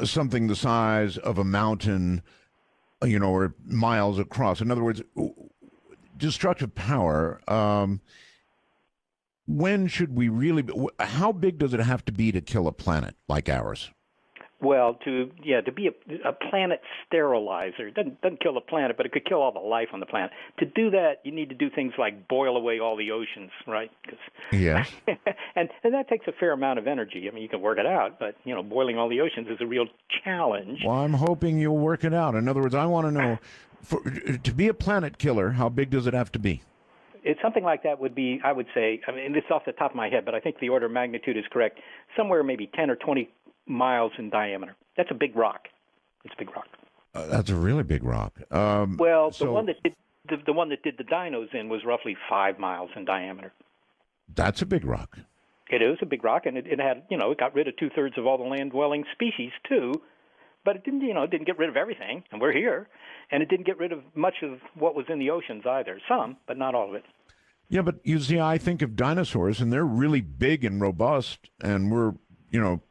something the size of a mountain, or miles across. In other words, destructive power. When should we really? How big does it have to be to kill a planet like ours? Well, to be a planet sterilizer, it doesn't kill the planet, but it could kill all the life on the planet. To do that, you need to do things like boil away all the oceans, right? Yes. and that takes a fair amount of energy. I mean, you can work it out, but boiling all the oceans is a real challenge. Well, I'm hoping you'll work it out. In other words, I want to know, to be a planet killer, how big does it have to be? It's something like that would be, I would say, I mean, this is off the top of my head, but I think the order of magnitude is correct. Somewhere maybe 10 or 20 miles in diameter. That's a big rock. It's a big rock. That's a really big rock. Well, the one that did the dinos in was roughly 5 miles in diameter. That's a big rock. It is a big rock, and it had, it got rid of 2/3 of all the land-dwelling species too, but it didn't, it didn't get rid of everything, and we're here, and it didn't get rid of much of what was in the oceans either. Some, but not all of it. Yeah, but you see, I think of dinosaurs, and they're really big and robust, and we're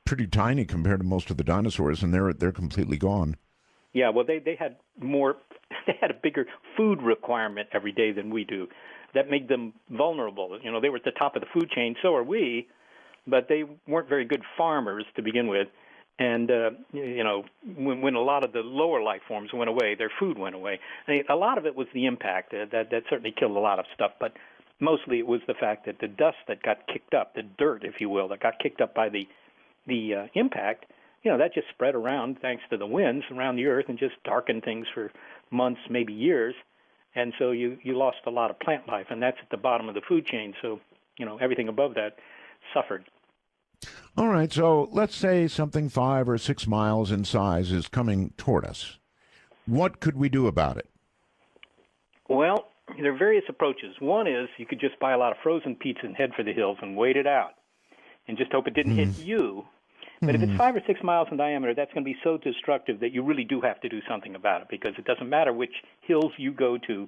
pretty tiny compared to most of the dinosaurs, and they're completely gone. Yeah, well, they had more, they had a bigger food requirement every day than we do. That made them vulnerable. They were at the top of the food chain, so are we, but they weren't very good farmers to begin with. And, when a lot of the lower life forms went away, their food went away. I mean, a lot of it was the impact. That certainly killed a lot of stuff, but mostly it was the fact that the dust that got kicked up, the dirt, if you will, that got kicked up by the impact, that just spread around thanks to the winds around the earth and just darkened things for months, maybe years. And so you lost a lot of plant life, and that's at the bottom of the food chain. So, everything above that suffered. All right. So let's say something 5 or 6 miles in size is coming toward us. What could we do about it? Well, there are various approaches. One is you could just buy a lot of frozen pizza and head for the hills and wait it out and just hope it didn't hit you. But if it's 5 or 6 miles in diameter, that's going to be so destructive that you really do have to do something about it, because it doesn't matter which hills you go to,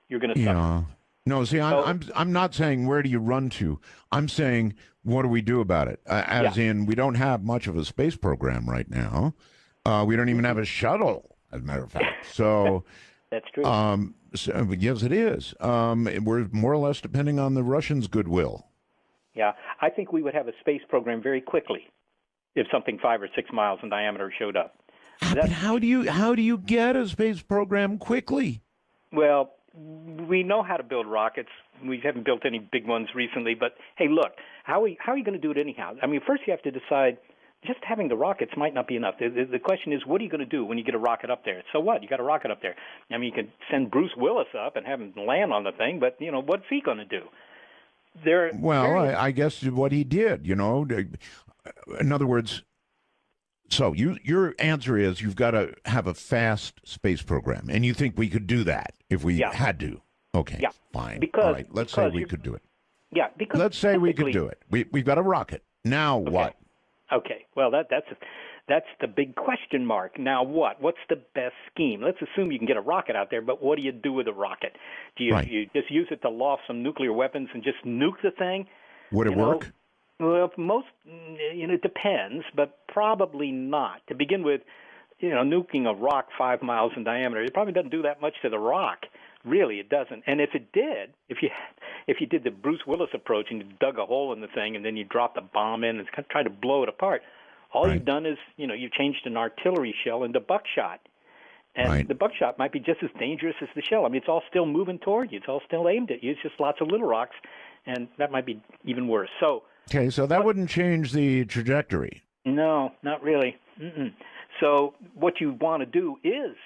you're going to suffer. No, see, I'm not saying where do you run to. I'm saying what do we do about it? In, we don't have much of a space program right now. We don't even have a shuttle, as a matter of fact. So that's true. Yes, it is. We're more or less depending on the Russians' goodwill. Yeah, I think we would have a space program very quickly if something 5 or 6 miles in diameter showed up. But how do you get a space program quickly? Well, we know how to build rockets. We haven't built any big ones recently, but hey, look, how are you going to do it anyhow? I mean, first you have to decide. Just having the rockets might not be enough. The question is, what are you going to do when you get a rocket up there? So what? You got a rocket up there. I mean, you can send Bruce Willis up and have him land on the thing, but what's he going to do? I guess what he did. In other words, so your answer is you've got to have a fast space program, and you think we could do that if we had to? Okay, fine. All right, let's say we could do it. Yeah, because let's say we could do it. We've got a rocket. Now what? Okay, well that's the big question mark. Now what? What's the best scheme? Let's assume you can get a rocket out there, but what do you do with a rocket? Do you just use it to loft some nuclear weapons and just nuke the thing? Would it work? Well, it depends, but probably not. To begin with, nuking a rock 5 miles in diameter, it probably doesn't do that much to the rock. Really, it doesn't. And if it did, if you did the Bruce Willis approach and you dug a hole in the thing and then you dropped a bomb in and tried to blow it apart, all you've done is, you've changed an artillery shell into buckshot. And the buckshot might be just as dangerous as the shell. I mean, it's all still moving toward you. It's all still aimed at you. It's just lots of little rocks, and that might be even worse. Okay, so that wouldn't change the trajectory. No, not really. So what you want to do is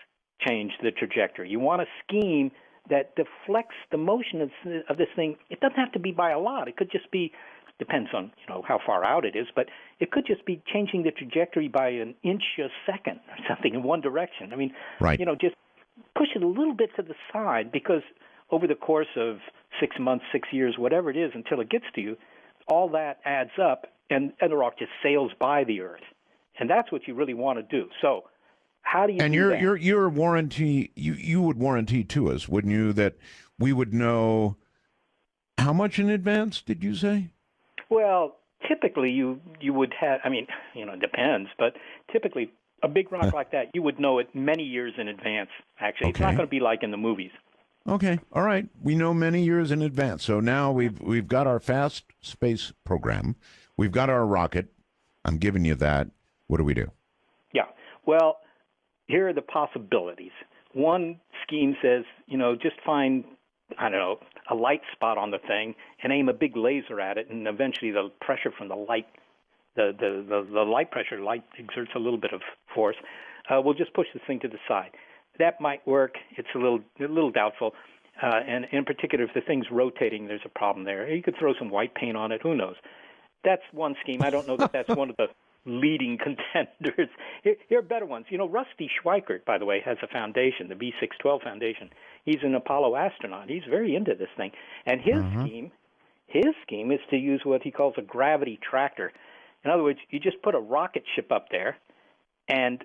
change the trajectory. You want a scheme that deflects the motion of this thing. It doesn't have to be by a lot. It could just be, depends on how far out it is, but it could just be changing the trajectory by an inch a second or something in one direction. I mean, just push it a little bit to the side, because over the course of 6 months, 6 years, whatever it is, until it gets to you, all that adds up, and the rock just sails by the Earth. And that's what you really want to do. So how do you do that? And your warranty, you would warranty to us, wouldn't you, that we would know how much in advance, did you say? Well, typically you would have, it depends, but typically A big rock like that, you would know it many years in advance, actually. It's not going to be like in the movies. Okay. All right. We know many years in advance. So now we've got our fast space program. We've got our rocket. I'm giving you that. What do we do? Yeah. Well, here are the possibilities. One scheme says, just find, I don't know, a light spot on the thing and aim a big laser at it, and eventually the pressure from the light, the light pressure, light exerts a little bit of force. We'll just push this thing to the side. That might work. It's a little doubtful. And in particular, if the thing's rotating, there's a problem there. You could throw some white paint on it. Who knows? That's one scheme. I don't know that that's one of the leading contenders. Here are better ones. Rusty Schweikert, by the way, has a foundation, the B612 Foundation. He's an Apollo astronaut. He's very into this thing. And his scheme is to use what he calls a gravity tractor. In other words, you just put a rocket ship up there, and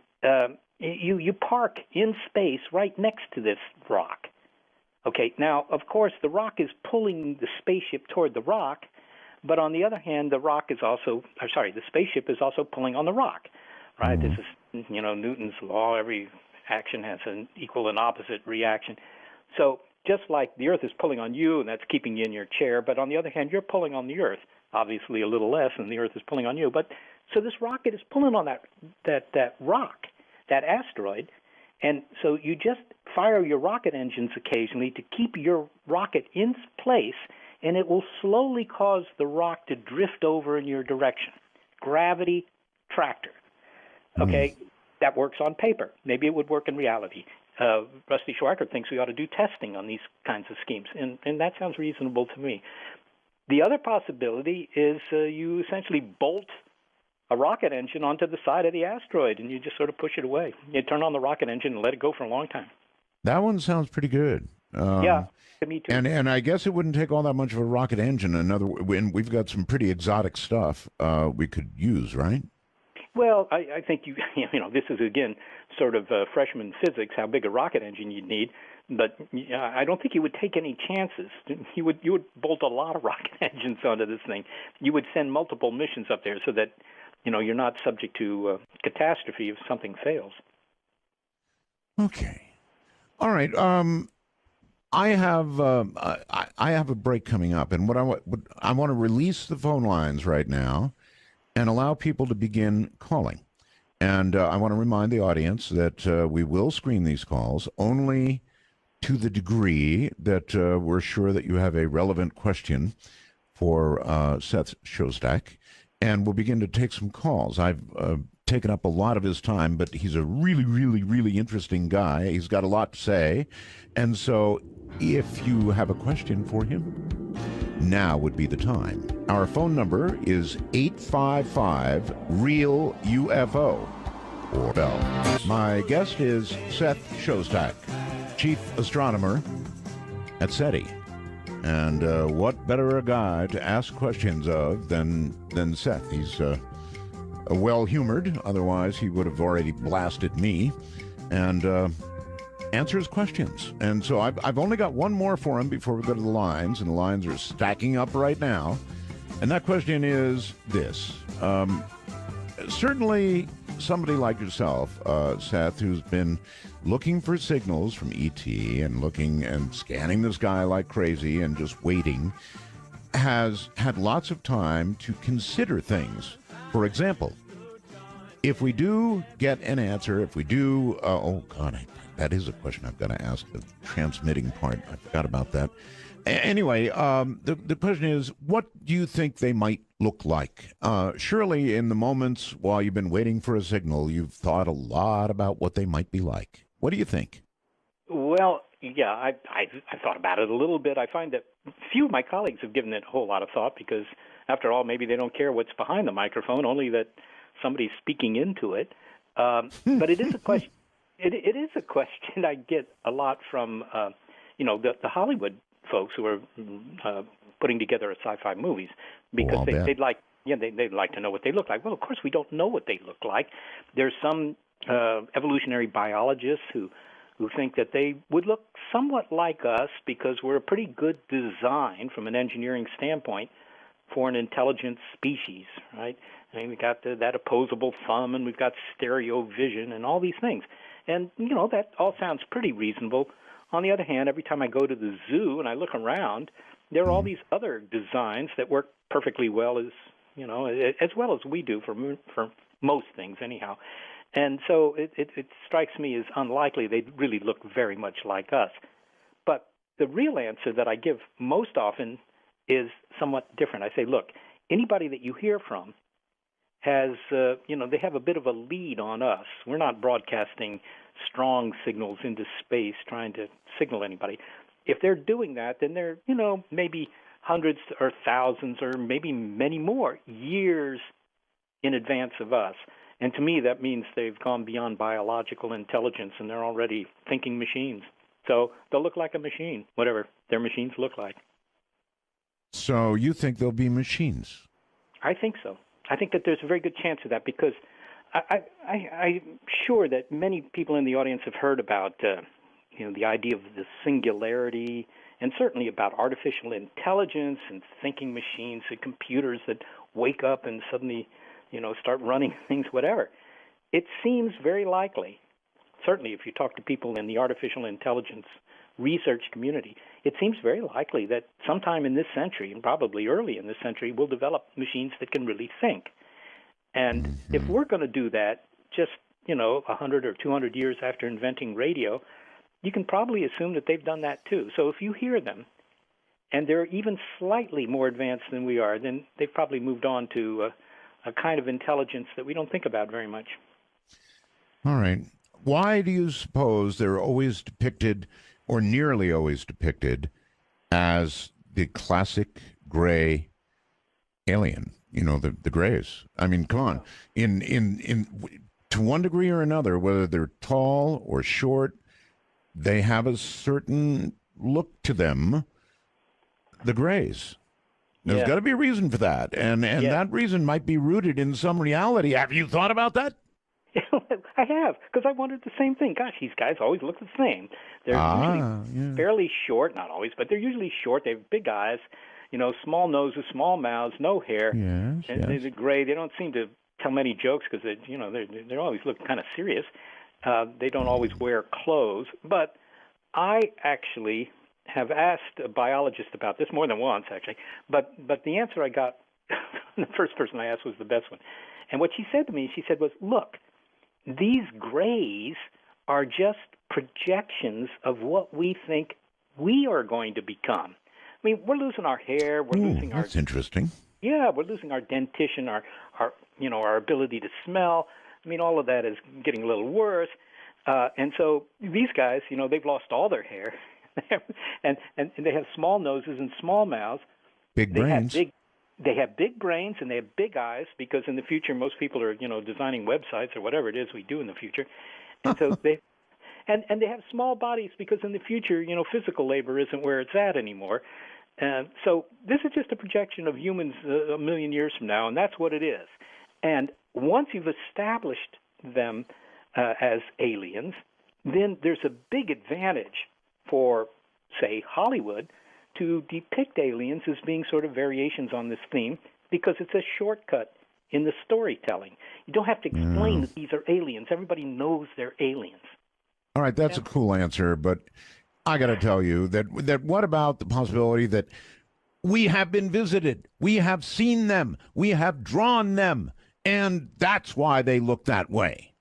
you park in space right next to this rock. Okay, now, of course, the rock is pulling the spaceship toward the rock, but on the other hand, the spaceship is also pulling on the rock, right? This is, Newton's law. Every action has an equal and opposite reaction. So just like the Earth is pulling on you, and that's keeping you in your chair, but on the other hand, you're pulling on the Earth, obviously a little less, and the Earth is pulling on you. But so this rocket is pulling on that rock, that asteroid, and so you just fire your rocket engines occasionally to keep your rocket in place, and it will slowly cause the rock to drift over in your direction. Gravity tractor. Okay, that works on paper. Maybe it would work in reality. Rusty Schweikert thinks we ought to do testing on these kinds of schemes, and that sounds reasonable to me. The other possibility is you essentially bolt a rocket engine onto the side of the asteroid, and you just sort of push it away. You turn on the rocket engine and let it go for a long time. That one sounds pretty good. Yeah, to me too. And I guess it wouldn't take all that much of a rocket engine. And we've got some pretty exotic stuff we could use, right? Well, I think this is again sort of freshman physics, how big a rocket engine you'd need. But I don't think you would take any chances. You would bolt a lot of rocket engines onto this thing. You would send multiple missions up there so that you're not subject to catastrophe if something fails. Okay. All right. I have a break coming up, and what I want to release the phone lines right now and allow people to begin calling. And I want to remind the audience that we will screen these calls only to the degree that we're sure that you have a relevant question for Seth Shostak, and we'll begin to take some calls. I've taken up a lot of his time, but he's a really, really, really interesting guy. He's got a lot to say. And so if you have a question for him, now would be the time. Our phone number is 855-REAL-UFO or Bell. My guest is Seth Shostak, chief astronomer at SETI. And what better a guy to ask questions of than Seth? He's well-humored. Otherwise, he would have already blasted me. And answers questions. And so I've only got one more for him before we go to the lines, and the lines are stacking up right now. And that question is this. Certainly somebody like yourself, Seth, who's been looking for signals from ET and looking and scanning the sky like crazy and just waiting, has had lots of time to consider things. For example, if we do get an answer, if we do, that is a question I've got to ask, the transmitting part. I forgot about that. Anyway, the question is, what do you think they might look like? Surely in the moments while you've been waiting for a signal, you've thought a lot about what they might be like. What do you think? Well, yeah, I thought about it a little bit. I find that few of my colleagues have given it a whole lot of thought because, after all, maybe they don't care what's behind the microphone, only that somebody's speaking into it. But it is a question. It is a question I get a lot from, the Hollywood folks who are putting together sci-fi movies because they'd like to know what they look like. Well, of course, we don't know what they look like. There's some evolutionary biologists who think that they would look somewhat like us because we're a pretty good design from an engineering standpoint. for an intelligent species, right? I mean, we got that opposable thumb, and we've got stereo vision, and all these things. And, that all sounds pretty reasonable. On the other hand, every time I go to the zoo and I look around, there are all these other designs that work perfectly well as well as we do for most things anyhow. And so it strikes me as unlikely they really look very much like us. But the real answer that I give most often is somewhat different. I say, look, anybody that you hear from has, they have a bit of a lead on us. We're not broadcasting strong signals into space trying to signal anybody. If they're doing that, then they're, maybe hundreds or thousands or maybe many more years in advance of us. And to me, that means they've gone beyond biological intelligence and they're already thinking machines. So they'll look like a machine, whatever their machines look like. So you think they'll be machines? I think so. I think that there's a very good chance of that because I'm sure that many people in the audience have heard about, the idea of the singularity, and certainly about artificial intelligence and thinking machines and computers that wake up and suddenly, start running things, whatever. It seems very likely, certainly if you talk to people in the artificial intelligence research community, it seems very likely that sometime in this century, and probably early in this century, we'll develop machines that can really think. And if we're going to do that just, 100 or 200 years after inventing radio, you can probably assume that they've done that too. So if you hear them, and they're even slightly more advanced than we are, then they've probably moved on to a kind of intelligence that we don't think about very much. All right. Why do you suppose they're always depicted, or nearly always depicted, as the classic gray alien? The grays. I mean, come on. In to one degree or another, whether they're tall or short, they have a certain look to them. The grays. There's got to be a reason for that, and that reason might be rooted in some reality. Have you thought about that? I have, because I wondered the same thing. Gosh, these guys always look the same. They're usually fairly short, not always, but they're usually short. They have big eyes, small noses, small mouths, no hair. Yes, and they're gray. They don't seem to tell many jokes because they're always looking kind of serious. They don't always wear clothes. But I actually have asked a biologist about this more than once, actually. But the answer I got, the first person I asked was the best one. And what she said to me, was, look, these grays are just projections of what we think we are going to become. I mean, we're losing our hair. We're losing our... That's interesting. Yeah, we're losing our dentition, our ability to smell. I mean, all of that is getting a little worse. And so these guys, they've lost all their hair. and they have small noses and small mouths. Big brains. They have big brains and they have big eyes because in the future most people are, designing websites or whatever it is we do in the future. And so they have small bodies because in the future, physical labor isn't where it's at anymore. So this is just a projection of humans a million years from now, and that's what it is. And once you've established them as aliens, then there's a big advantage for, say, Hollywood to depict aliens as being sort of variations on this theme because it's a shortcut in the storytelling. You don't have to explain that these are aliens. Everybody knows they're aliens. All right, that's a cool answer, but I got to tell you that what about the possibility that we have been visited, we have seen them, we have drawn them, and that's why they look that way?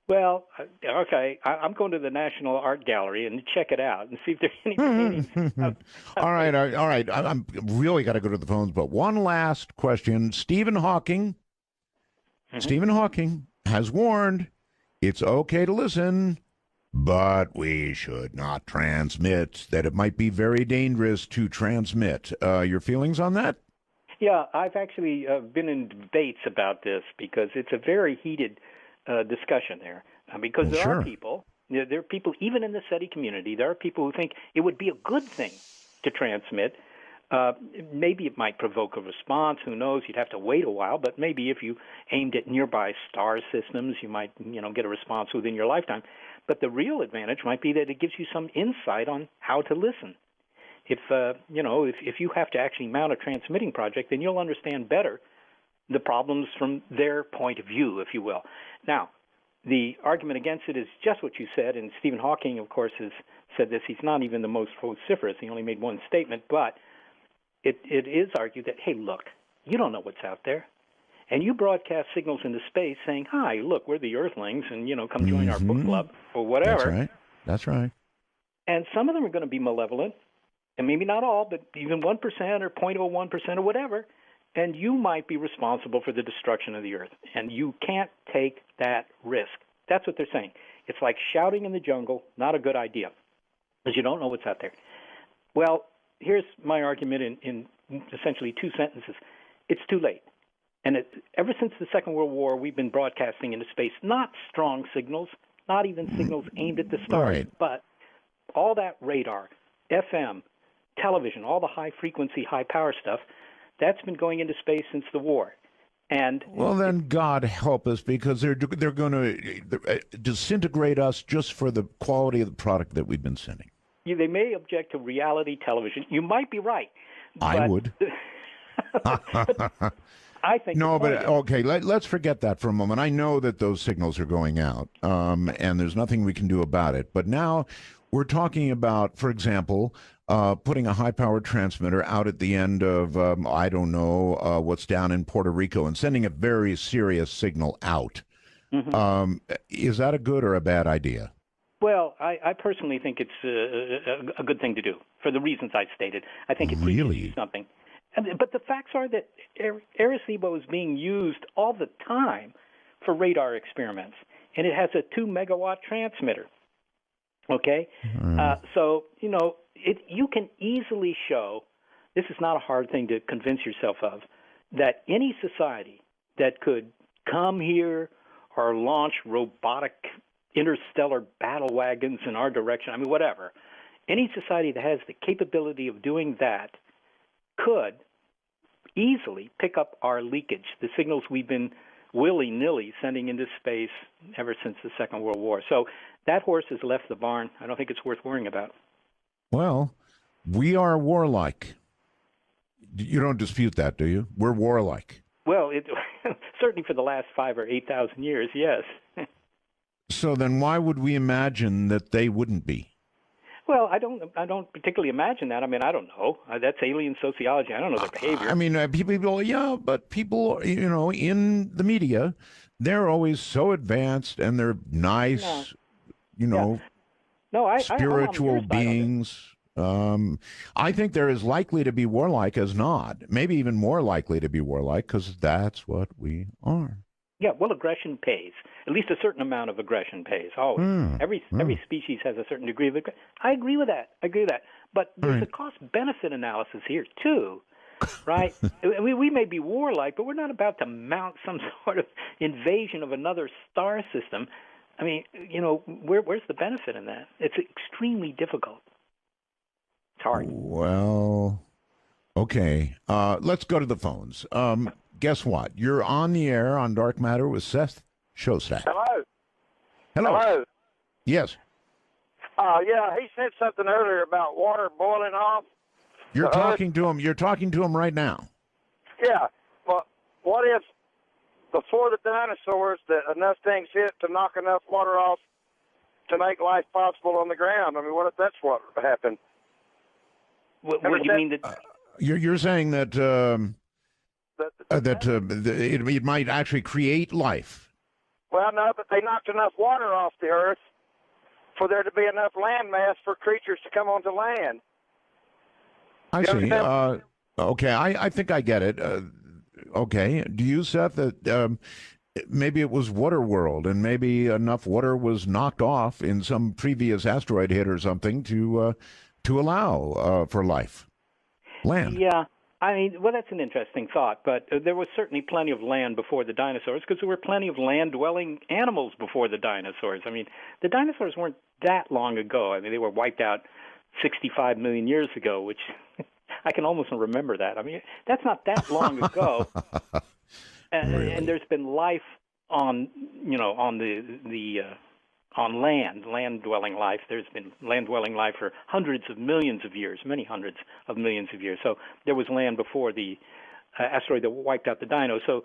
Well, okay, I'm going to the National Art Gallery and check it out and see if there's any paintings. All right. I'm really got to go to the phones, but one last question. Stephen Hawking has warned it's okay to listen, but we should not transmit, that it might be very dangerous to transmit. Your feelings on that? Yeah, I've actually been in debates about this because it's a very heated discussion there. Because there are people even in the SETI community, there are people who think it would be a good thing to transmit. Maybe it might provoke a response. Who knows? You'd have to wait a while. But maybe if you aimed at nearby star systems, you might get a response within your lifetime. But the real advantage might be that it gives you some insight on how to listen. if if you have to actually mount a transmitting project, then you'll understand better the problems from their point of view, if you will. Now, the argument against it is just what you said, and Stephen Hawking, of course, has said this. He's not even the most vociferous. He only made one statement, but it is argued that, hey, look, you don't know what's out there. And you broadcast signals into space saying, hi, look, we're the Earthlings, and, come join our book club or whatever. That's right. And some of them are going to be malevolent, and maybe not all, but even 1% or 0.01% or whatever, and you might be responsible for the destruction of the Earth. And you can't take that risk. That's what they're saying. It's like shouting in the jungle, not a good idea, because you don't know what's out there. Well, here's my argument in essentially 2 sentences. It's too late. And ever since the Second World War, we've been broadcasting into space, not strong signals, not even signals aimed at the stars, but all that radar, FM, television, all the high-frequency, high-power stuff, that's been going into space since the war. And well, then God help us, because they're going to disintegrate us just for the quality of the product that we've been sending. They may object to reality television. You might be right. I would. I think no, but okay, let's forget that for a moment. I know that those signals are going out, and there's nothing we can do about it. But now we're talking about, for example, putting a high-powered transmitter out at the end of, I don't know, what's down in Puerto Rico and sending a very serious signal out. Mm-hmm. Is that a good or a bad idea? Well, I personally think it's a good thing to do for the reasons I stated. I think it teaches you something. But the facts are that Arecibo is being used all the time for radar experiments, and it has a 2-megawatt transmitter. Okay? So, you can easily show, this is not a hard thing to convince yourself of, that any society that could come here or launch robotic interstellar battle wagons in our direction, whatever, any society that has the capability of doing that could easily pick up our leakage, the signals we've been willy-nilly sending into space ever since the Second World War. So that horse has left the barn. I don't think it's worth worrying about. Well, we are warlike. You don't dispute that, do you? We're warlike. Well, certainly for the last 5,000 or 8,000 years, yes. So then why would we imagine that they wouldn't be? Well, I don't particularly imagine that. I don't know. That's alien sociology. I don't know their behavior. People, but people, in the media, they're always so advanced and they're nice, spiritual beings. I think they're as likely to be warlike as not, maybe even more likely to be warlike, because that's what we are. Yeah, well, aggression pays. At least a certain amount of aggression pays. Always. Every species has a certain degree of aggression. I agree with that. But there's a cost-benefit analysis here, too, right? we may be warlike, but we're not about to mount some sort of invasion of another star system. Where's the benefit in that? It's extremely difficult. It's hard. Well, okay. Let's go to the phones. Guess what? You're on the air on Dark Matter with Seth Shostak. Hello. Yes. Yeah, he said something earlier about water boiling off. You're talking to him. You're talking to him right now. Yeah. Well, what if before the dinosaurs that enough things hit to knock enough water off to make life possible on the ground? What if that's what happened? What do you mean that? You're saying that it might actually create life. Well, no, but they knocked enough water off the Earth for there to be enough land mass for creatures to come onto land. I see. Okay, I think I get it. Okay. Do you, Seth, that maybe it was water world and maybe enough water was knocked off in some previous asteroid hit or something to allow for life? Land. Yeah. Well, that's an interesting thought, but there was certainly plenty of land before the dinosaurs because there were plenty of land-dwelling animals before the dinosaurs. The dinosaurs weren't that long ago. They were wiped out 65 million years ago, which I can almost remember that. That's not that long ago. Really? And there's been life on the on land-dwelling life. There's been land-dwelling life for hundreds of millions of years, many hundreds of millions of years. So there was land before the asteroid that wiped out the dino. So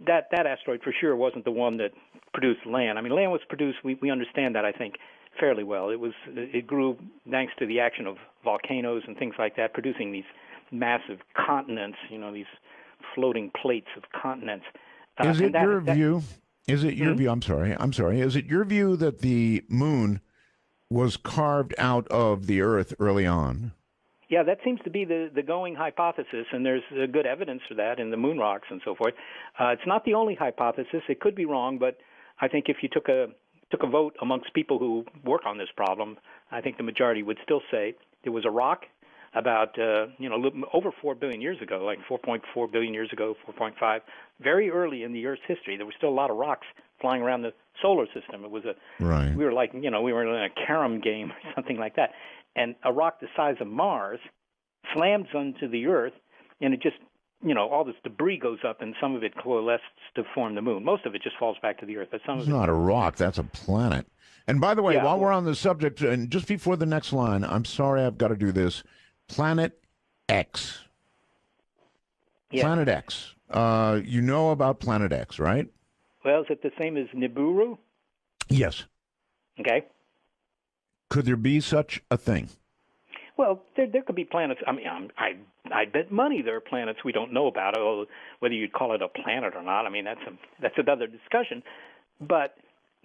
that asteroid for sure wasn't the one that produced land. I mean, land was produced. We understand that, I think, fairly well. It grew thanks to the action of volcanoes and things like that, producing these massive continents. These floating plates of continents. Is it your view? Is it your view? I'm sorry. Is it your view that the moon was carved out of the Earth early on? Yeah, that seems to be the going hypothesis, and there's good evidence for that in the moon rocks and so forth. It's not the only hypothesis. It could be wrong, but I think if you took a vote amongst people who work on this problem, I think the majority would still say there was a rock about over 4 billion years ago, like 4.4 billion years ago, 4.5, very early in the Earth's history. There were still a lot of rocks flying around the solar system. It was right. We were like, we were in a carom game or something like that. And a rock the size of Mars slams onto the Earth, and it just, all this debris goes up, and some of it coalesces to form the moon. Most of it just falls back to the Earth. But some it's of it, not a rock. That's a planet. And by the way, while we're on the subject, and just before the next line, I'm sorry I've got to do this. Planet X. Yeah. Planet X. You know about Planet X, right? Well, is it the same as Nibiru? Yes. Okay. Could there be such a thing? Well, there could be planets. I mean, I bet money there are planets we don't know about. Whether you'd call it a planet or not, I mean, that's another discussion. But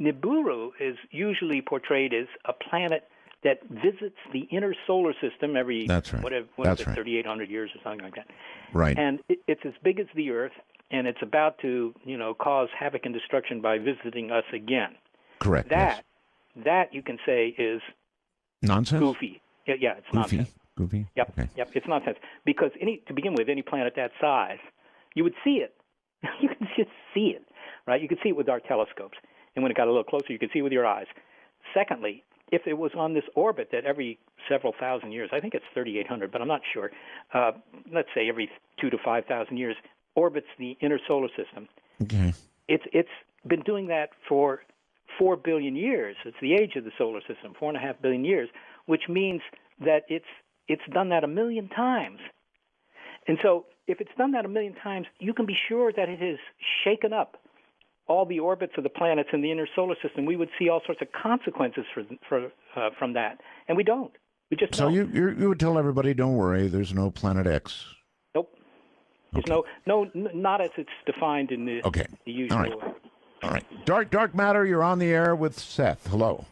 Nibiru is usually portrayed as a planet that visits the inner solar system every That's right. What is it, 3,800 years or something like that. Right. And it's as big as the Earth, and it's about to cause havoc and destruction by visiting us again. Correct. That you can say is nonsense. Goofy. Yeah, it's nonsense. Goofy. Yep. Okay. Yep. It's nonsense because to begin with, any planet that size, you would see it. You can just see it, right? You could see it with our telescopes, and when it got a little closer, you could see it with your eyes. Secondly, if it was on this orbit that every several thousand years, I think it's 3,800, but I'm not sure. Let's say every 2,000 to 5,000 years, orbits the inner solar system. Okay. It's been doing that for 4 billion years. It's the age of the solar system, 4.5 billion years, which means that it's done that 1 million times. And so if it's done that 1 million times, you can be sure that it has shaken up all the orbits of the planets in the inner solar system. We would see all sorts of consequences from that, and we don't. We just so don't. you would tell everybody, don't worry, there's no Planet X. Nope. There's not as it's defined in the usual way. All right. Dark Matter, you're on the air with Seth. Hello.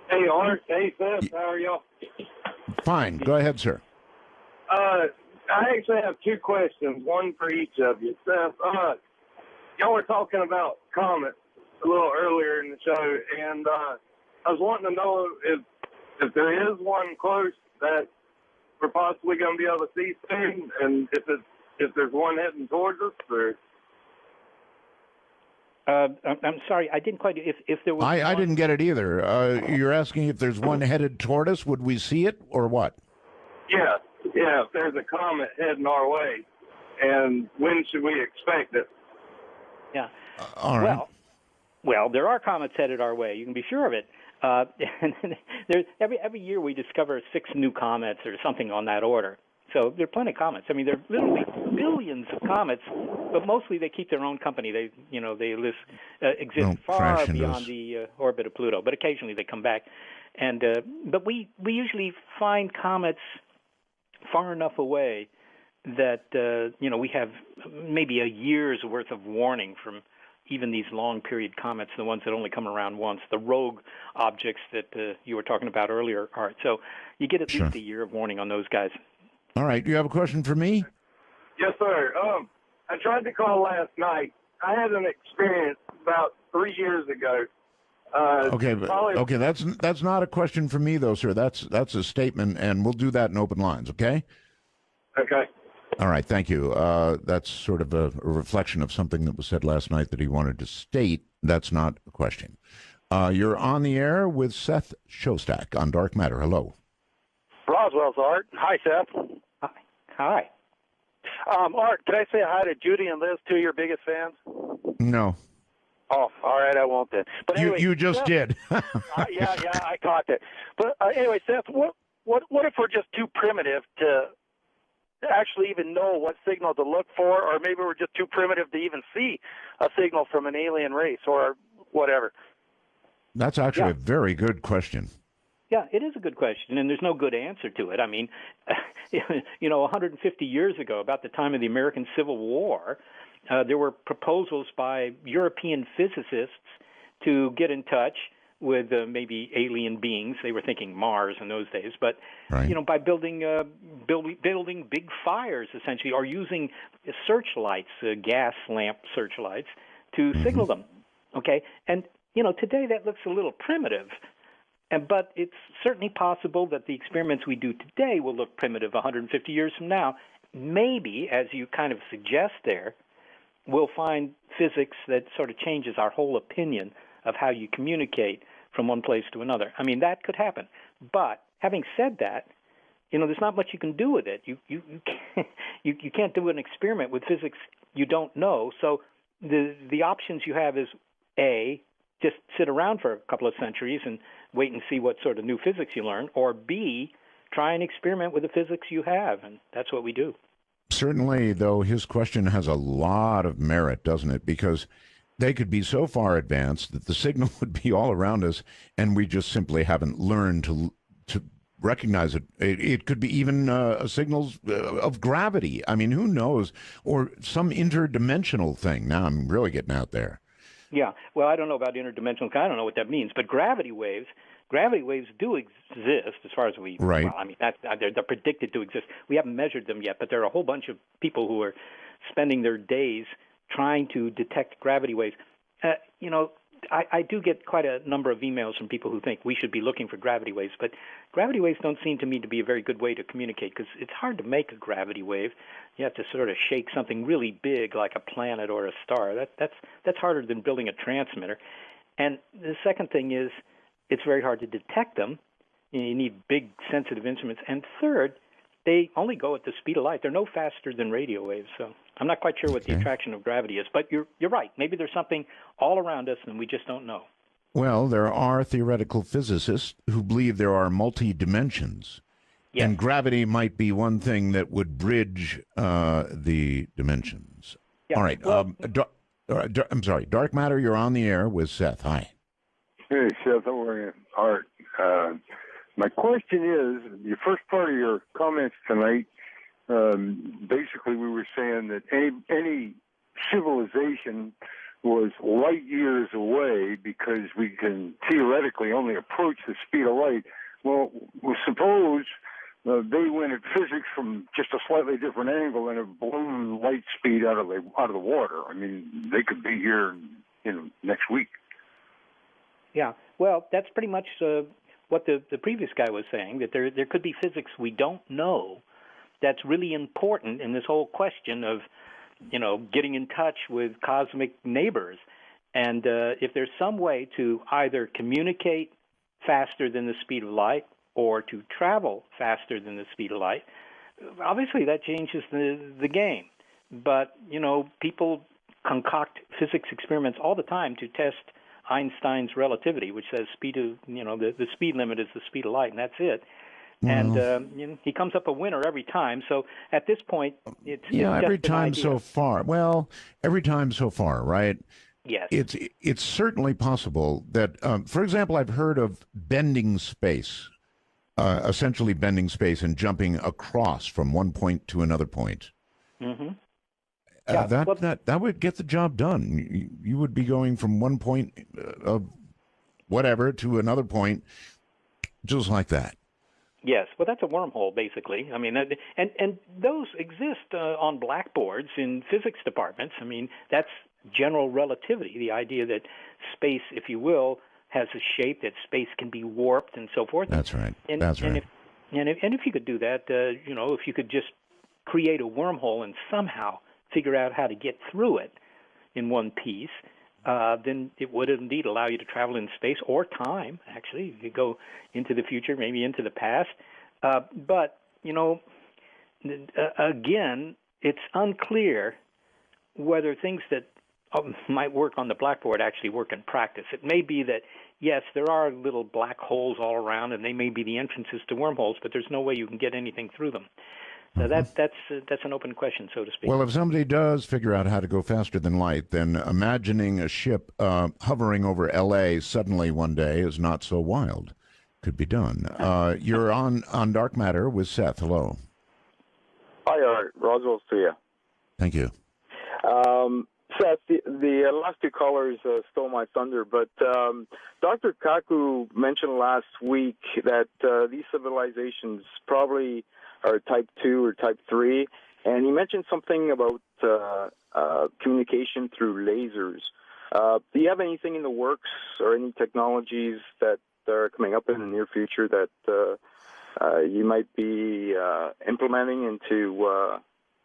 Hey, Art. Hey, Seth. How are y'all? Fine. Go ahead, sir. I actually have two questions, one for each of you. Seth, y'all were talking about comets a little earlier in the show, and I was wanting to know if there is one close that we're possibly going to be able to see soon, and if there's one heading towards us, or... I'm sorry, I didn't quite. If there was, I didn't get it either. You're asking if there's one headed toward us. Would we see it, or what? Yeah. If there's a comet heading our way, and when should we expect it? Yeah. All right. Well, there are comets headed our way. You can be sure of it. And there's every year we discover 6 new comets or something on that order. So there are plenty of comets. I mean, there are literally billions of comets, but mostly they keep their own company. They exist far beyond the orbit of Pluto, but occasionally they come back. And but we usually find comets far enough away that we have maybe a year's worth of warning from even these long period comets, the ones that only come around once, the rogue objects that you were talking about earlier, Art. So you get at least a year of warning on those guys. All right. Do you have a question for me? Yes, sir. I tried to call last night. I had an experience about 3 years ago. Okay, that's not a question for me, though, sir. That's a statement, and we'll do that in open lines, okay? Okay. All right, thank you. That's sort of a reflection of something that was said last night that he wanted to state. That's not a question. You're on the air with Seth Shostak on Dark Matter. Hello. Roswell's Art. Hi, Seth. Hi. Art, can I say hi to Judy and Liz, two of your biggest fans? No. Oh, all right, I won't then. But anyway, you just Seth, did. yeah, I caught that. But anyway, Seth, what if we're just too primitive to actually even know what signal to look for, or maybe we're just too primitive to even see a signal from an alien race or whatever? That's actually a very good question. Yeah, it is a good question, and there's no good answer to it. I mean, 150 years ago, about the time of the American Civil War, there were proposals by European physicists to get in touch with maybe alien beings. They were thinking Mars in those days, but by building big fires essentially, or using searchlights, gas lamp searchlights, to signal them. Okay, and today that looks a little primitive. But it's certainly possible that the experiments we do today will look primitive 150 years from now. Maybe, as you kind of suggest there, we'll find physics that sort of changes our whole opinion of how you communicate from one place to another. I mean, that could happen. But having said that, there's not much you can do with it. You can't do an experiment with physics you don't know. So the options you have is A, just sit around for a couple of centuries and wait and see what sort of new physics you learn, or B, try and experiment with the physics you have, and that's what we do. Certainly, though, his question has a lot of merit, doesn't it? Because they could be so far advanced that the signal would be all around us, and we just simply haven't learned to recognize it. It could be even signals of gravity. I mean, who knows? Or some interdimensional thing. Now I'm really getting out there. Yeah, well, I don't know about interdimensional. I don't know what that means, but gravity waves do exist as far as we. Right. Well, I mean, they're predicted to exist. We haven't measured them yet, but there are a whole bunch of people who are spending their days trying to detect gravity waves. I do get quite a number of emails from people who think we should be looking for gravity waves, but gravity waves don't seem to me to be a very good way to communicate because it's hard to make a gravity wave. You have to sort of shake something really big like a planet or a star. That's harder than building a transmitter. And the second thing is it's very hard to detect them. You need big sensitive instruments. And third, they only go at the speed of light. They're no faster than radio waves, so I'm not quite sure what the attraction of gravity is. But you're right. Maybe there's something all around us and we just don't know. Well, there are theoretical physicists who believe there are multi-dimensions. Yes. And gravity might be one thing that would bridge the dimensions. Yeah. All right. Well, I'm sorry. Dark Matter, you're on the air with Seth. Hi. Hey, Seth. How are you? Art. My question is, the first part of your comments tonight, basically we were saying that any civilization was light years away because we can theoretically only approach the speed of light. Well, suppose they went at physics from just a slightly different angle and have blown light speed out of the water. I mean, they could be here, next week. Yeah. Well, that's pretty much what the previous guy was saying, that there could be physics we don't know that's really important in this whole question of, getting in touch with cosmic neighbors. And if there's some way to either communicate faster than the speed of light or to travel faster than the speed of light, obviously that changes the game. But, people concoct physics experiments all the time to test Einstein's relativity, which says the speed limit is the speed of light, and that's it. And he comes up a winner every time. So at this point, it's every time so far. Well, every time so far, right? Yes. It's certainly possible that, for example, I've heard of bending space, essentially bending space and jumping across from one point to another point. Mm-hmm. That would get the job done. You would be going from one point of whatever to another point, just like that. Yes, well, that's a wormhole, basically. I mean, and those exist on blackboards in physics departments. I mean, that's general relativity, the idea that space, if you will, has a shape, that space can be warped and so forth. That's right. That's right. And if you could do that, if you could just create a wormhole and somehow figure out how to get through it in one piece, then it would indeed allow you to travel in space or time, actually. You could go into the future, maybe into the past. But, again, it's unclear whether things that might work on the blackboard actually work in practice. It may be that, yes, there are little black holes all around, and they may be the entrances to wormholes, but there's no way you can get anything through them. So that's an open question, so to speak. Well, if somebody does figure out how to go faster than light, then imagining a ship hovering over L.A. suddenly one day is not so wild. Could be done. You're on Dark Matter with Seth. Hello. Hi, Art. Roswell's to you. Thank you. Seth, the last two callers stole my thunder, but Dr. Kaku mentioned last week that these civilizations probably are type 2 or type 3, and he mentioned something about communication through lasers. Do you have anything in the works or any technologies that are coming up in the near future that you might be implementing into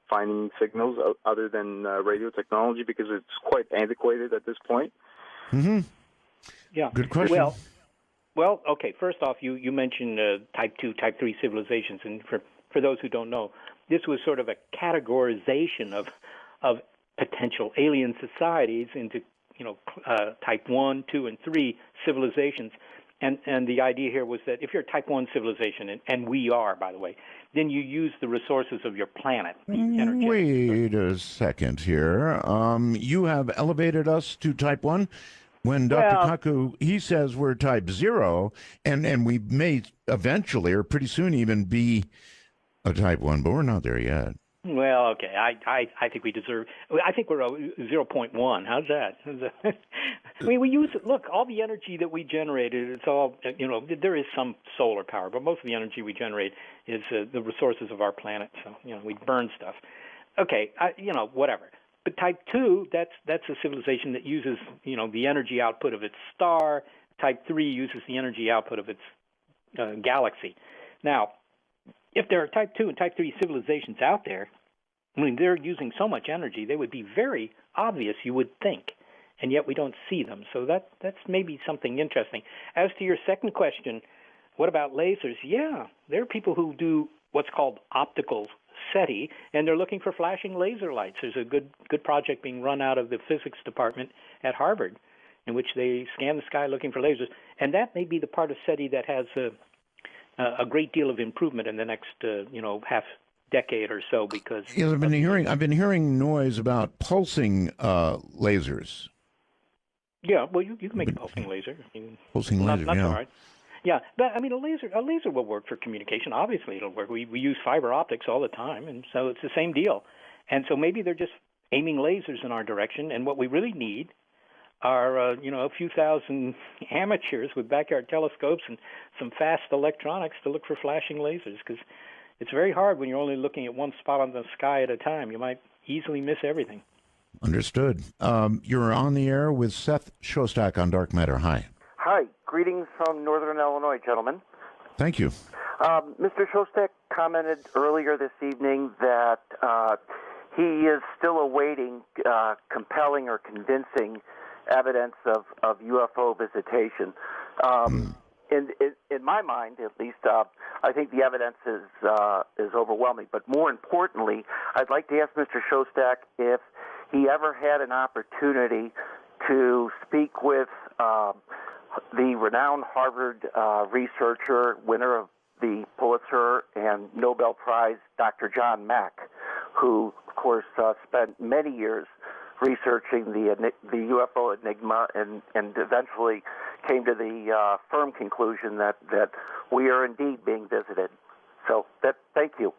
finding signals other than radio technology, because it's quite antiquated at this point? Mm-hmm. Yeah. Good question. Well, okay. First off, you mentioned type 2, type 3 civilizations, and for those who don't know, this was sort of a categorization of potential alien societies into type 1, 2, and 3 civilizations. And the idea here was that if you're a type 1 civilization, and we are, by the way, then you use the resources of your planet. Wait a second here. You have elevated us to type 1 when Dr. Kaku, he says we're type 0, and we may eventually or pretty soon even be a type 1, but we're not there yet. Well, okay. I think we deserve. I think we're 0.1. How's that? I mean, we use it. Look, all the energy that we generated. It's all there is some solar power, but most of the energy we generate is the resources of our planet. So we burn stuff. Okay, whatever. But type 2, that's a civilization that uses the energy output of its star. Type 3 uses the energy output of its galaxy. Now, if there are type 2 and type 3 civilizations out there, I mean, they're using so much energy, they would be very obvious, you would think, and yet we don't see them. So that's maybe something interesting. As to your second question, what about lasers? Yeah, there are people who do what's called optical SETI, and they're looking for flashing laser lights. There's a good project being run out of the physics department at Harvard in which they scan the sky looking for lasers, and that may be the part of SETI that has a great deal of improvement in the next half decade or so, because I've been hearing noise about pulsing lasers. Yeah, well, you can make a pulsing laser. I mean, pulsing laser, not yeah. hard. Yeah, but I mean, a laser will work for communication. Obviously, it'll work. We use fiber optics all the time, and so it's the same deal. And so maybe they're just aiming lasers in our direction, and what we really need are a few thousand amateurs with backyard telescopes and some fast electronics to look for flashing lasers, because it's very hard when you're only looking at one spot on the sky at a time. You might easily miss everything. Understood. You're on the air with Seth Shostak on Dark Matter. Hi. Hi. Greetings from Northern Illinois, gentlemen. Thank you. Mr. Shostak commented earlier this evening that he is still awaiting compelling or convincing evidence of UFO visitation. In my mind, at least, I think the evidence is overwhelming. But more importantly, I'd like to ask Mr. Shostak if he ever had an opportunity to speak with the renowned Harvard researcher, winner of the Pulitzer and Nobel Prize, Dr. John Mack, who, of course, spent many years researching the UFO enigma and eventually came to the firm conclusion that we are indeed being visited. So thank you.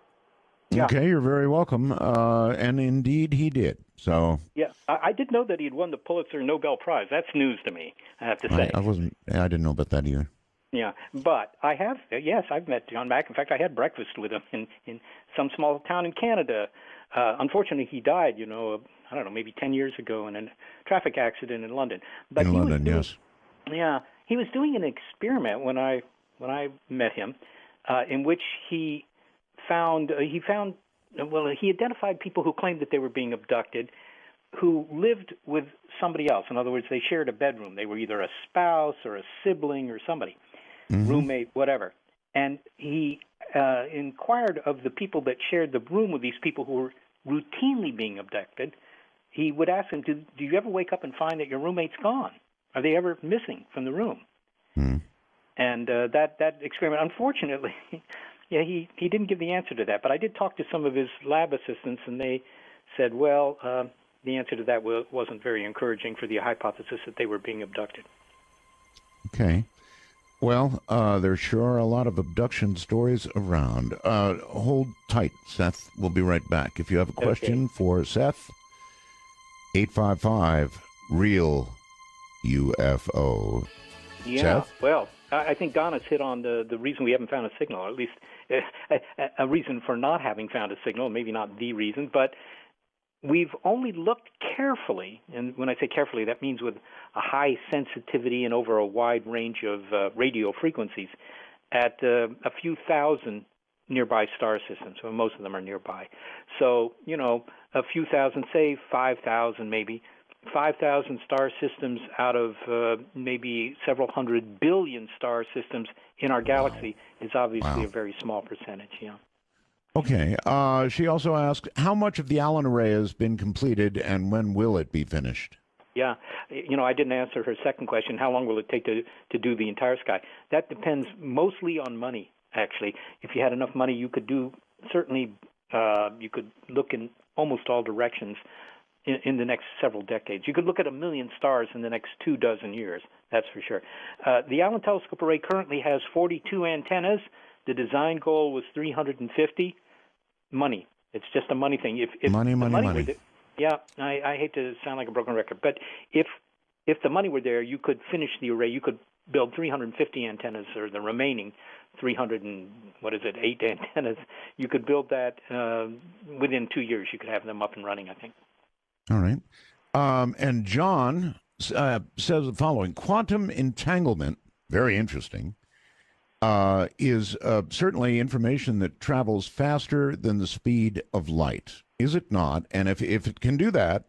Yeah. Okay, you're very welcome. And indeed he did. So yeah, I did know that he'd won the Pulitzer and Nobel Prize. That's news to me, I have to say. I didn't know about that either. Yeah, but I have, yes, I've met John Mack. In fact, I had breakfast with him in some small town in Canada. Unfortunately, he died, I don't know, maybe 10 years ago in a traffic accident in London. But in London, yes. Yeah, he was doing an experiment when I met him, in which he identified people who claimed that they were being abducted, who lived with somebody else. In other words, they shared a bedroom. They were either a spouse or a sibling or somebody, roommate, whatever. And he inquired of the people that shared the room with these people who were routinely being abducted he would ask him, do you ever wake up and find that your roommate's gone? Are they ever missing from the room? And that experiment, unfortunately, yeah, he didn't give the answer to that. But I did talk to some of his lab assistants, and they said, well, the answer to that wasn't very encouraging for the hypothesis that they were being abducted. Okay. Well, there sure are a lot of abduction stories around. Hold tight, Seth. We'll be right back. If you have a question for Seth, 855-REAL-UFO. Yeah, Seth? Well, I think Donna's hit on the reason we haven't found a signal, or at least a reason for not having found a signal, maybe not the reason, but we've only looked carefully, and when I say carefully, that means with a high sensitivity and over a wide range of radio frequencies, at a few thousand nearby star systems. Well, most of them are nearby. So, a few thousand, say 5,000 maybe, 5,000 star systems out of maybe several hundred billion star systems in our galaxy is obviously a very small percentage, Okay. She also asked, how much of the Allen array has been completed, and when will it be finished? Yeah. I didn't answer her second question, how long will it take to do the entire sky? That depends mostly on money, actually. If you had enough money, you could do, certainly, you could look in almost all directions in the next several decades. You could look at 1 million stars in the next 24 years, that's for sure. The Allen Telescope Array currently has 42 antennas. The design goal was 350. Money. It's just a money thing. If money. Yeah, I hate to sound like a broken record, but if the money were there, you could finish the array. You could build 350 antennas, or the remaining 8 antennas. You could build that within 2 years. You could have them up and running, I think. All right. And John says the following: quantum entanglement, very interesting, is certainly information that travels faster than the speed of light. Is it not? And if it can do that,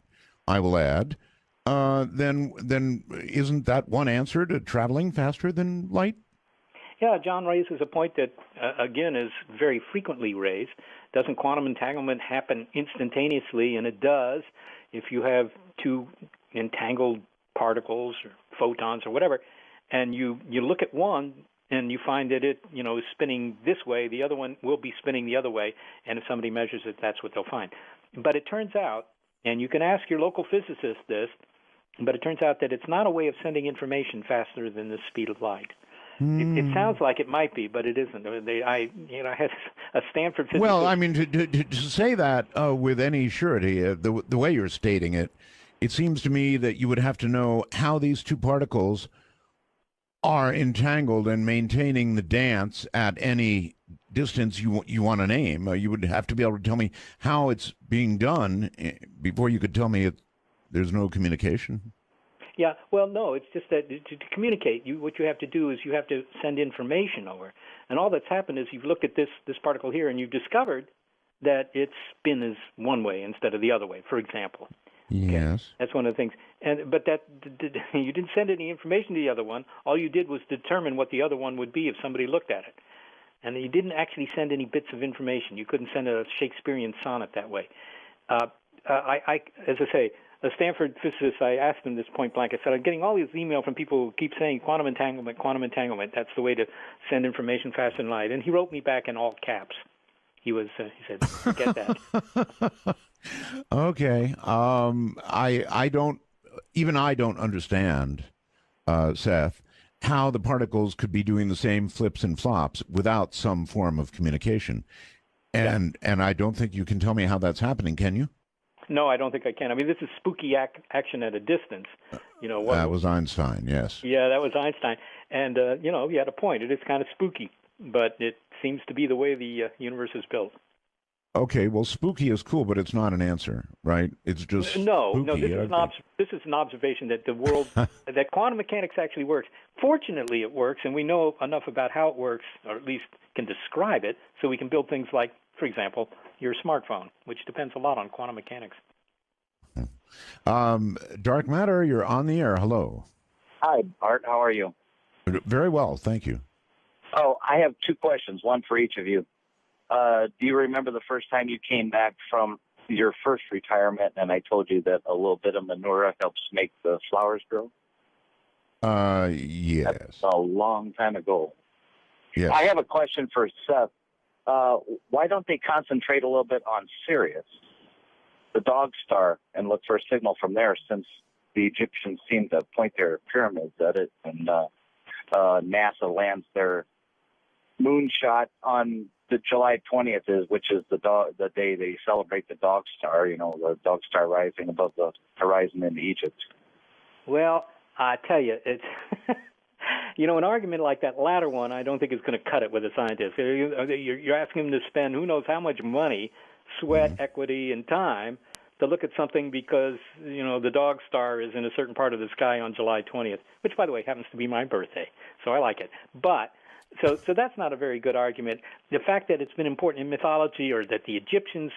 I will add, then isn't that one answer to traveling faster than light? Yeah, John raises a point that, again, is very frequently raised. Doesn't quantum entanglement happen instantaneously? And it does if you have two entangled particles or photons or whatever, and you look at one and you find that it is spinning this way, the other one will be spinning the other way, and if somebody measures it, that's what they'll find. But it turns out, and you can ask your local physicist this, but it turns out that it's not a way of sending information faster than the speed of light. It sounds like it might be, but it isn't. I had a Stanford physicist. Well, I mean, to say that with any surety, the way you're stating it, it seems to me that you would have to know how these two particles are entangled and maintaining the dance at any distance you want to name. You would have to be able to tell me how it's being done before you could tell me there's no communication. Yeah, well, no, it's just that to communicate, what you have to do is you have to send information over. And all that's happened is you've looked at this particle here, and you've discovered that its spin is one way instead of the other way, for example. Yes. Okay? That's one of the things. But you didn't send any information to the other one. All you did was determine what the other one would be if somebody looked at it. And you didn't actually send any bits of information. You couldn't send a Shakespearean sonnet that way. As I say, a Stanford physicist, I asked him this point blank. I said, I'm getting all these email from people who keep saying quantum entanglement, quantum entanglement. That's the way to send information faster than light. And he wrote me back in all caps. He said, forget that. Okay. I don't understand, Seth, how the particles could be doing the same flips and flops without some form of communication. And I don't think you can tell me how that's happening, can you? No, I don't think I can. I mean, this is spooky action at a distance. That was Einstein, yes. Yeah, that was Einstein. And, he had a point. It is kind of spooky, but it seems to be the way the universe is built. Okay, well, spooky is cool, but it's not an answer, right? It's just spooky. No. This is an observation that the world, that quantum mechanics actually works. Fortunately, it works, and we know enough about how it works, or at least can describe it, so we can build things like, for example, your smartphone, which depends a lot on quantum mechanics. Dark Matter, you're on the air. Hello. Hi, Art. How are you? Very well, thank you. Oh, I have two questions, one for each of you. Do you remember the first time you came back from your first retirement, and I told you that a little bit of manure helps make the flowers grow? Yes. That's a long time ago. Yes. I have a question for Seth. Why don't they concentrate a little bit on Sirius, the dog star, and look for a signal from there, since the Egyptians seem to point their pyramids at it, and NASA lands their moonshot on the July 20th, which is the day they celebrate the dog star, the dog star rising above the horizon in Egypt. Well, I tell you, it's an argument like that latter one, I don't think is going to cut it with a scientist. You're asking him to spend who knows how much money, sweat, equity, and time to look at something because, the dog star is in a certain part of the sky on July 20th, which, by the way, happens to be my birthday, so I like it. But so that's not a very good argument. The fact that it's been important in mythology, or that the Egyptians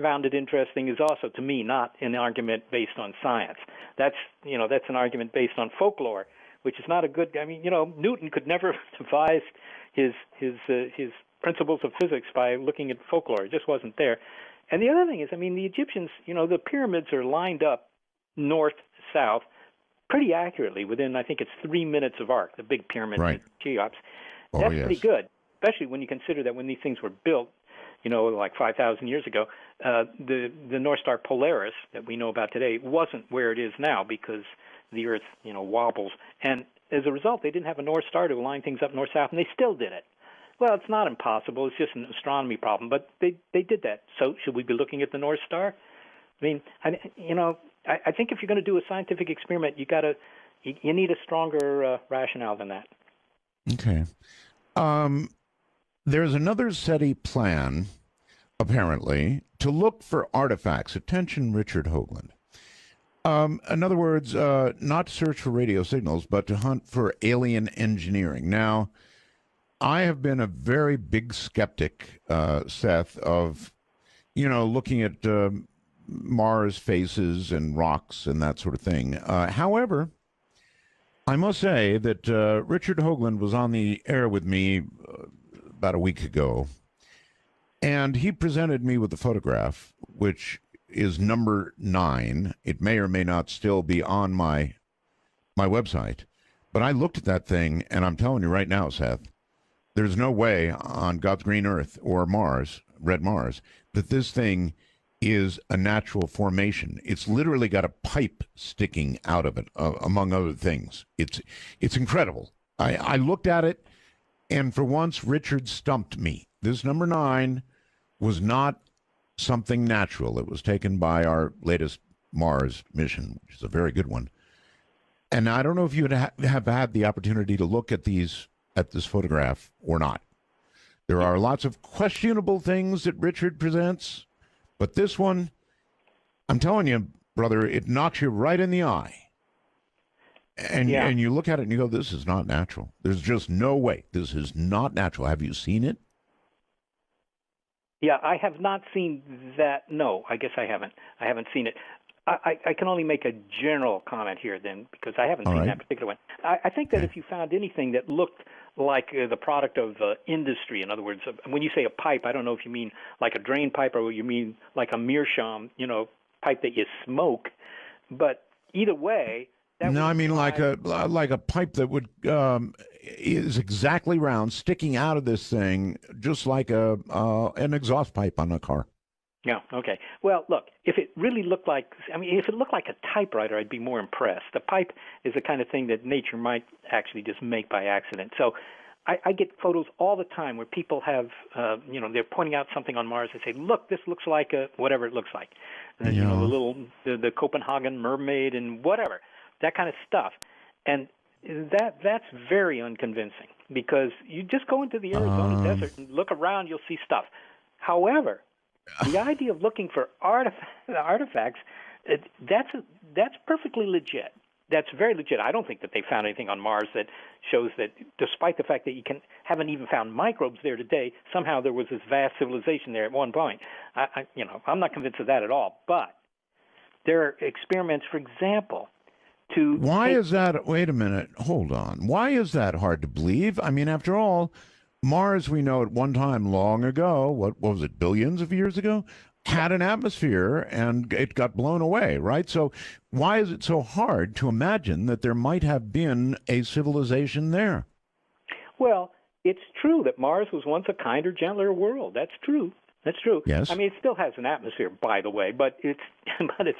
found it interesting, is also, to me, not an argument based on science. That's an argument based on folklore, which is not a good. Newton could never devise his principles of physics by looking at folklore. It just wasn't there. And the other thing is, the Egyptians, the pyramids are lined up north-south pretty accurately within, I think it's 3 minutes of arc, the big pyramid in Cheops. That's pretty good, especially when you consider that when these things were built, like 5,000 years ago, the North Star Polaris that we know about today wasn't where it is now because the Earth, wobbles. And as a result, they didn't have a North Star to line things up north-south, and they still did it. Well, it's not impossible. It's just an astronomy problem, but they did that. So should we be looking at the North Star? I think if you're going to do a scientific experiment, you need a stronger rationale than that. Okay. There's another SETI plan, apparently, to look for artifacts. Attention, Richard Hoagland. In other words, not to search for radio signals, but to hunt for alien engineering. Now, I have been a very big skeptic, Seth, of, looking at Mars faces and rocks and that sort of thing. However, I must say that Richard Hoagland was on the air with me about a week ago, and he presented me with a photograph, which is number 9. It may or may not still be on my website, but I looked at that thing, and I'm telling you right now, Seth, there's no way on God's green earth or Mars, red Mars, that this thing is a natural formation. It's literally got a pipe sticking out of it, among other things. It's incredible. I looked at it, and for once, Richard stumped me. This number 9 was not something natural. It was taken by our latest Mars mission, which is a very good one. And I don't know if you have had the opportunity to look at this photograph or not. There are lots of questionable things that Richard presents, but this one, I'm telling you, brother, it knocks you right in the eye. And you look at it and you go, this is not natural. There's just no way. This is not natural. Have you seen it? Yeah, I have not seen that. No, I guess I haven't. I haven't seen it. I can only make a general comment here then, because I haven't seen that particular one. I think that if you found anything that looked like the product of industry, in other words, when you say a pipe, I don't know if you mean like a drain pipe or you mean like a meerschaum, pipe that you smoke. But either way, no, I mean like a pipe that would is exactly round, sticking out of this thing, just like an exhaust pipe on a car. Yeah, okay. Well, look, if it really looked like, if it looked like a typewriter, I'd be more impressed. The pipe is the kind of thing that nature might actually just make by accident. So I get photos all the time where people have, they're pointing out something on Mars. They say, look, this looks like whatever it looks like. The Copenhagen mermaid and whatever, that kind of stuff. And that's very unconvincing, because you just go into the Arizona desert and look around, you'll see stuff. However, the idea of looking for artifacts, that's perfectly legit. That's very legit. I don't think that they found anything on Mars that shows that, despite the fact that haven't even found microbes there today, somehow there was this vast civilization there at one point. I'm not convinced of that at all. But there are experiments, for example, Why is that? Wait a minute. Hold on. Why is that hard to believe? I mean, after all, Mars, we know at one time long ago, what was it, billions of years ago, had an atmosphere and it got blown away, right? So why is it so hard to imagine that there might have been a civilization there? Well, it's true that Mars was once a kinder, gentler world. That's true. That's true. Yes. I mean, it still has an atmosphere, by the way, but its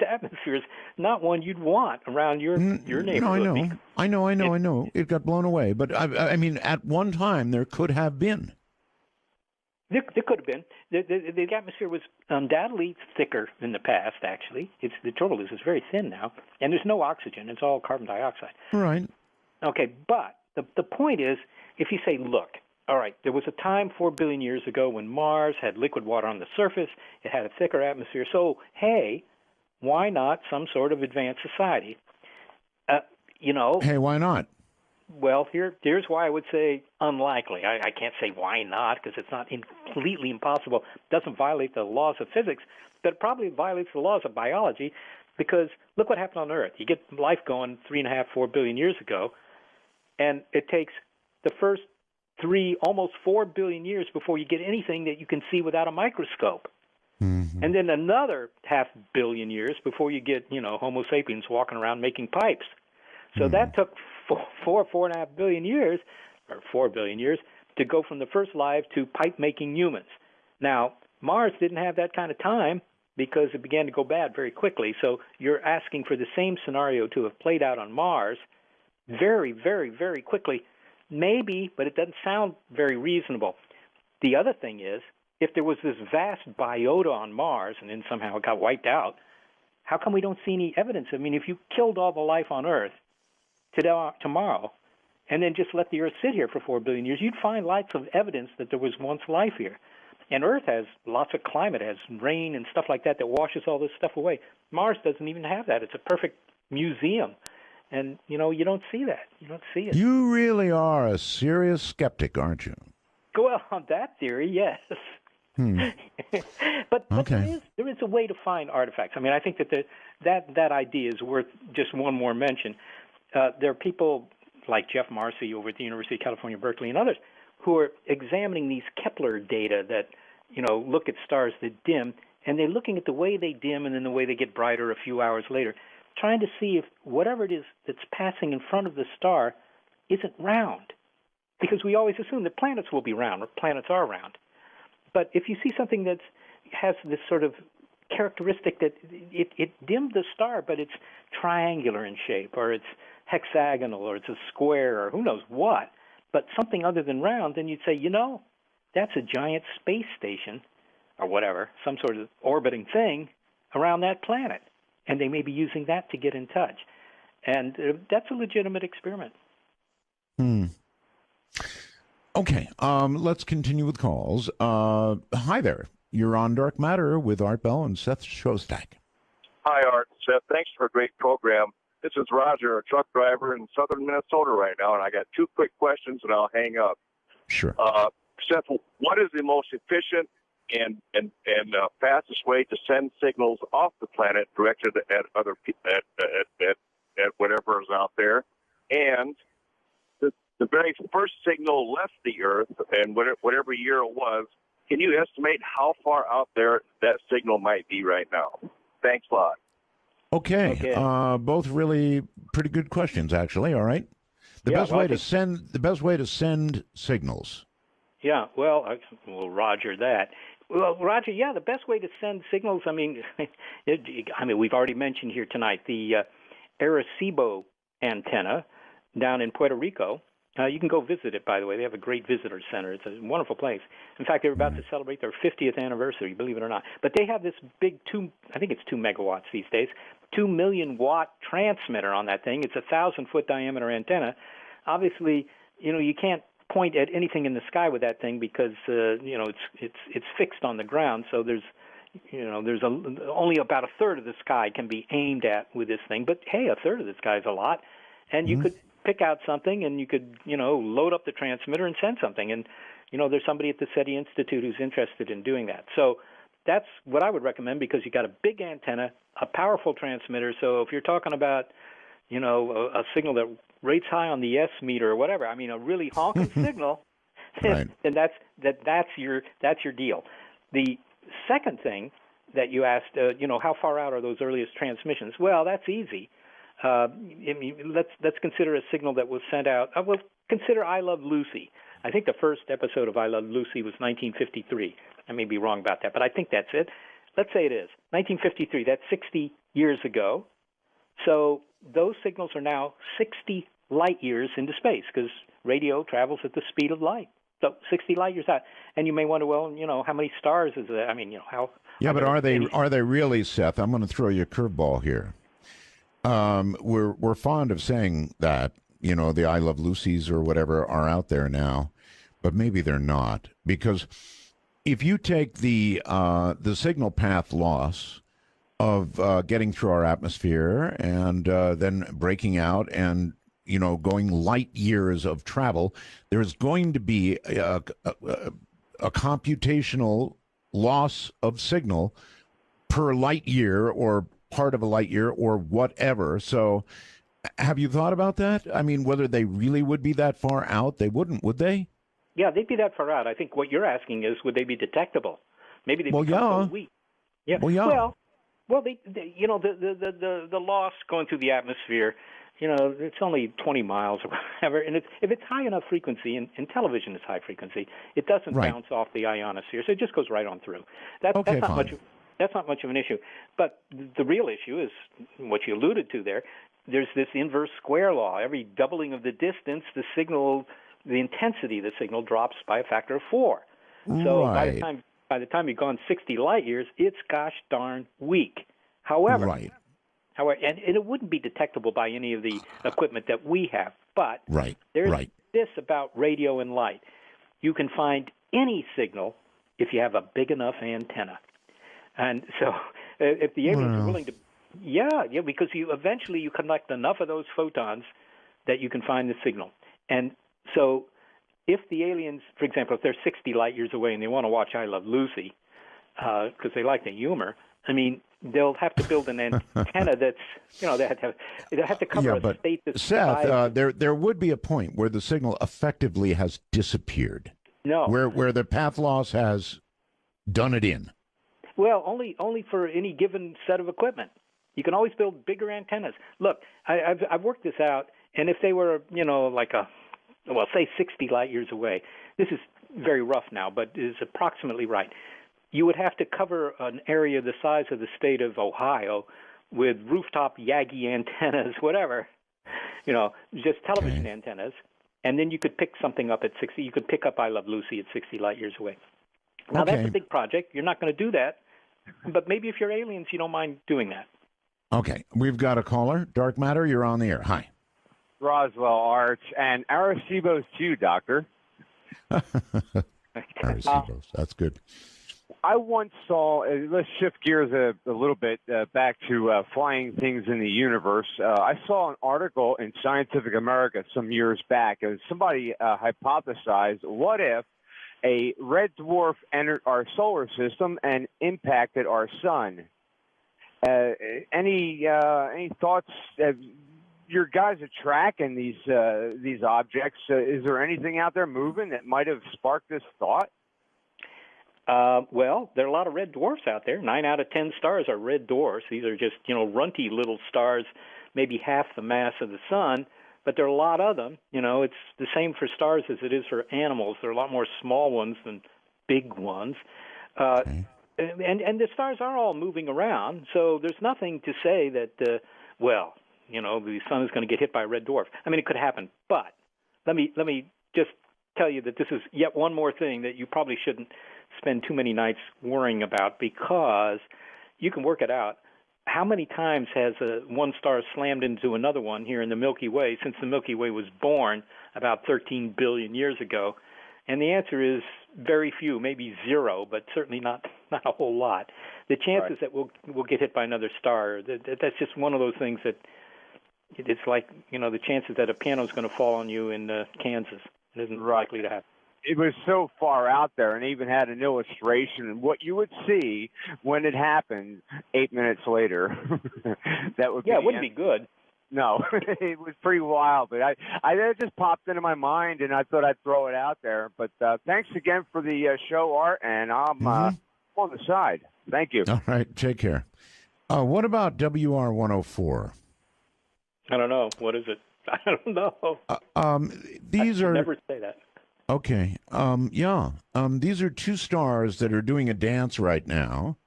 atmosphere is not one you'd want around your neighborhood. No, I know. It got blown away, but I mean, at one time there could have been. There could have been. The atmosphere was undoubtedly thicker in the past. Actually, the trouble is it's very thin now, and there's no oxygen. It's all carbon dioxide. Right. Okay, but the point is, if you say, look, all right, there was a time 4 billion years ago when Mars had liquid water on the surface. It had a thicker atmosphere. So, hey, why not some sort of advanced society? Hey, why not? Well, here's why I would say unlikely. I can't say why not because it's not completely impossible. It doesn't violate the laws of physics, but it probably violates the laws of biology because look what happened on Earth. You get life going 3.5, 4 billion years ago, and it takes the first 3, almost 4 billion years before you get anything that you can see without a microscope. Mm-hmm. And then another 500 million years before you get, Homo sapiens walking around making pipes. So that took 4.5 billion years, or 4 billion years, to go from the first life to pipe-making humans. Now, Mars didn't have that kind of time because it began to go bad very quickly. So you're asking for the same scenario to have played out on Mars very, very, very quickly. Maybe, but it doesn't sound very reasonable. The other thing is, if there was this vast biota on Mars and then somehow it got wiped out, how come we don't see any evidence? I mean, if you killed all the life on Earth tomorrow and then just let the Earth sit here for 4 billion years, you'd find lots of evidence that there was once life here. And Earth has lots of climate, has rain and stuff like that washes all this stuff away. Mars doesn't even have that. It's a perfect museum. And, you don't see that. You don't see it. You really are a serious skeptic, aren't you? Well, on that theory, yes. But okay. there is a way to find artifacts. I mean, I think that idea is worth just one more mention. There are people like Jeff Marcy over at the University of California, Berkeley, and others who are examining these Kepler data that, look at stars that dim, and they're looking at the way they dim and then the way they get brighter a few hours later, trying to see if whatever it is that's passing in front of the star isn't round. Because we always assume that planets will be round, or planets are round. But if you see something that has this sort of characteristic that it dimmed the star, but it's triangular in shape, or it's hexagonal, or it's a square, or who knows what, but something other than round, then you'd say, that's a giant space station, or whatever, some sort of orbiting thing around that planet. And they may be using that to get in touch. And that's a legitimate experiment. Okay, let's continue with calls. Hi there. You're on Dark Matter with Art Bell and Seth Shostak. Hi, Art and Seth. Thanks for a great program. This is Roger, a truck driver in southern Minnesota right now, and I got 2 quick questions, and I'll hang up. Sure. Seth, what is the most efficient and fastest way to send signals off the planet directed at other at whatever is out there? And the very first signal left the Earth, and whatever year it was, can you estimate how far out there that signal might be right now? Thanks a lot. Okay. Both really pretty good questions, actually. All right. The best way to send signals. Yeah. Well, Roger that. Well, Roger, the best way to send signals, I mean, we've already mentioned here tonight the Arecibo antenna down in Puerto Rico. You can go visit it, by the way. They have a great visitor center. It's a wonderful place. In fact, they're about to celebrate their 50th anniversary, believe it or not. But they have this big I think it's 2 megawatts these days, 2 million watt transmitter on that thing. It's a 1,000-foot diameter antenna. Obviously, you can't point at anything in the sky with that thing because it's fixed on the ground. So there's only about a third of the sky can be aimed at with this thing. But hey, a third of the sky is a lot, and you could pick out something and you could load up the transmitter and send something. And there's somebody at the SETI Institute who's interested in doing that. So that's what I would recommend because you got a big antenna, a powerful transmitter. So if you're talking about a signal that rates high on the S meter or whatever, I mean a really honking signal, then that's your deal. The second thing that you asked, how far out are those earliest transmissions? Well, that's easy. Let's consider a signal that was sent out. Well, consider I Love Lucy. I think the first episode of I Love Lucy was 1953. I may be wrong about that, but I think that's it. Let's say it is. 1953, that's 60 years ago. So those signals are now 60 light years into space because radio travels at the speed of light. So 60 light years out. And you may wonder, well, how many stars is that? I mean, how... Yeah, but are they really, Seth? I'm going to throw you a curveball here. We're fond of saying that, the I Love Lucy's or whatever are out there now, but maybe they're not, because if you take the signal path loss of getting through our atmosphere and then breaking out and going light years of travel, there's going to be a computational loss of signal per light year or part of a light year or whatever. So have you thought about that? I mean, whether they really would be that far out? They wouldn't, would they? Yeah, they'd be that far out. I think what you're asking is, would they be detectable? Maybe they become so weak. Yeah. Well, yeah. Well, they the loss going through the atmosphere, it's only 20 miles or whatever, and if it's high enough frequency, and television is high frequency, it doesn't bounce off the ionosphere, so it just goes right on through. That's not much of an issue. But the real issue is what you alluded to there. There's this inverse square law. Every doubling of the distance, the intensity of the signal drops by a factor of 4. So by the time you've gone 60 light years, it's gosh darn weak. However, and it wouldn't be detectable by any of the equipment that we have. But there's this about radio and light. You can find any signal if you have a big enough antenna. And so if the aliens are willing to, because you collect enough of those photons that you can find the signal. And so if the aliens, for example, if they're 60 light years away and they want to watch I Love Lucy because they like the humor, I mean, they'll have to build an antenna that's, they'll have to cover a state that's... Seth, there would be a point where the signal effectively has disappeared. No. Where the path loss has done it in. Well, only for any given set of equipment. You can always build bigger antennas. Look, I've worked this out, and if they were, say 60 light years away, this is very rough now, but is approximately right. You would have to cover an area the size of the state of Ohio with rooftop Yagi antennas, whatever, just television antennas, and then you could pick something up at 60. You could pick up I Love Lucy at 60 light years away. Now, that's a big project. You're not going to do that, but maybe if you're aliens, you don't mind doing that. Okay. We've got a caller. Dark Matter, you're on the air. Hi. Roswell, Arch, and Arecibo's too, Doctor. Arecibo's. That's good. I once saw, let's shift gears a little bit back to flying things in the universe. I saw an article in Scientific America some years back. Somebody hypothesized, what if a red dwarf entered our solar system and impacted our sun? Any thoughts? Your guys are tracking these objects. Is there anything out there moving that might have sparked this thought? Well, there are a lot of red dwarfs out there. 9 out of 10 stars are red dwarfs. These are just, runty little stars, maybe half the mass of the sun, but there are a lot of them. It's the same for stars as it is for animals. There are a lot more small ones than big ones. And the stars are all moving around, so there's nothing to say that, the sun is going to get hit by a red dwarf. I mean, it could happen, but let me just tell you that this is yet one more thing that you probably shouldn't spend too many nights worrying about, because you can work it out. How many times has one star slammed into another one here in the Milky Way since the Milky Way was born about 13 billion years ago? And the answer is very few, maybe 0, but certainly not a whole lot. The chances that we'll get hit by another star, that's just one of those things that it's like, the chances that a piano is going to fall on you in Kansas. It isn't likely to happen. It was so far out there, and even had an illustration of what you would see when it happened 8 minutes later. That would it wouldn't be good. No, it was pretty wild, but it just popped into my mind, and I thought I'd throw it out there. But thanks again for the show, Art, and I'm on the side. Thank you. All right, take care. What about WR104? I don't know. What is it? I don't know. These are never say that. okay. These are two stars that are doing a dance right now,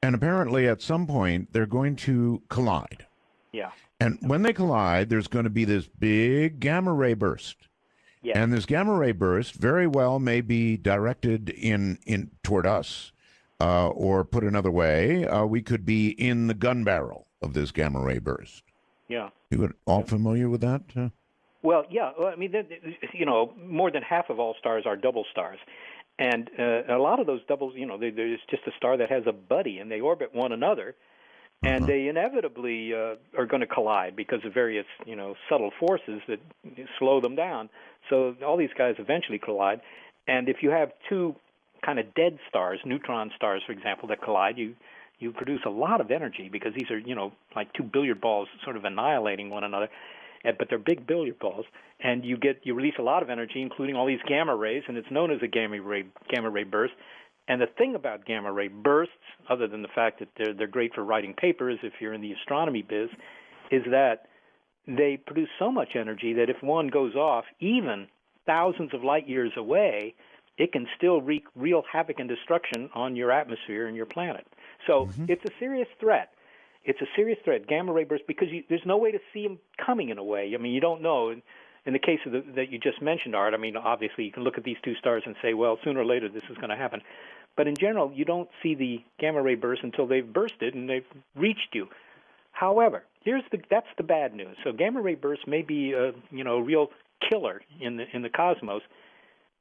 and apparently at some point they're going to collide. Yeah. And when they collide, there's going to be this big gamma ray burst. Yeah. And this gamma ray burst very well may be directed in toward us, or put another way, we could be in the gun barrel of this gamma ray burst. Yeah. You all familiar with that? Well, yeah. I mean, more than half of all stars are double stars. And a lot of those doubles, there's just a star that has a buddy, and they orbit one another. And they inevitably are going to collide because of various, subtle forces that slow them down. So all these guys eventually collide. And if you have two kind of dead stars, neutron stars, for example, that collide, you produce a lot of energy because these are, like two billiard balls sort of annihilating one another. But they're big billiard balls. And you release a lot of energy, including all these gamma rays, and it's known as a gamma ray burst. And the thing about gamma ray bursts, other than the fact that they're great for writing papers if you're in the astronomy biz, is that they produce so much energy that if one goes off, even thousands of light years away, it can still wreak real havoc and destruction on your atmosphere and your planet. So it's a serious threat. It's a serious threat, gamma ray bursts, because there's no way to see them coming in a way. I mean, you don't know. In the case of that you just mentioned, Art, I mean, obviously you can look at these two stars and say, well, sooner or later this is going to happen. But in general, you don't see the gamma ray burst until they've bursted and they've reached you. However, that's the bad news. So gamma ray bursts may be a real killer in the cosmos.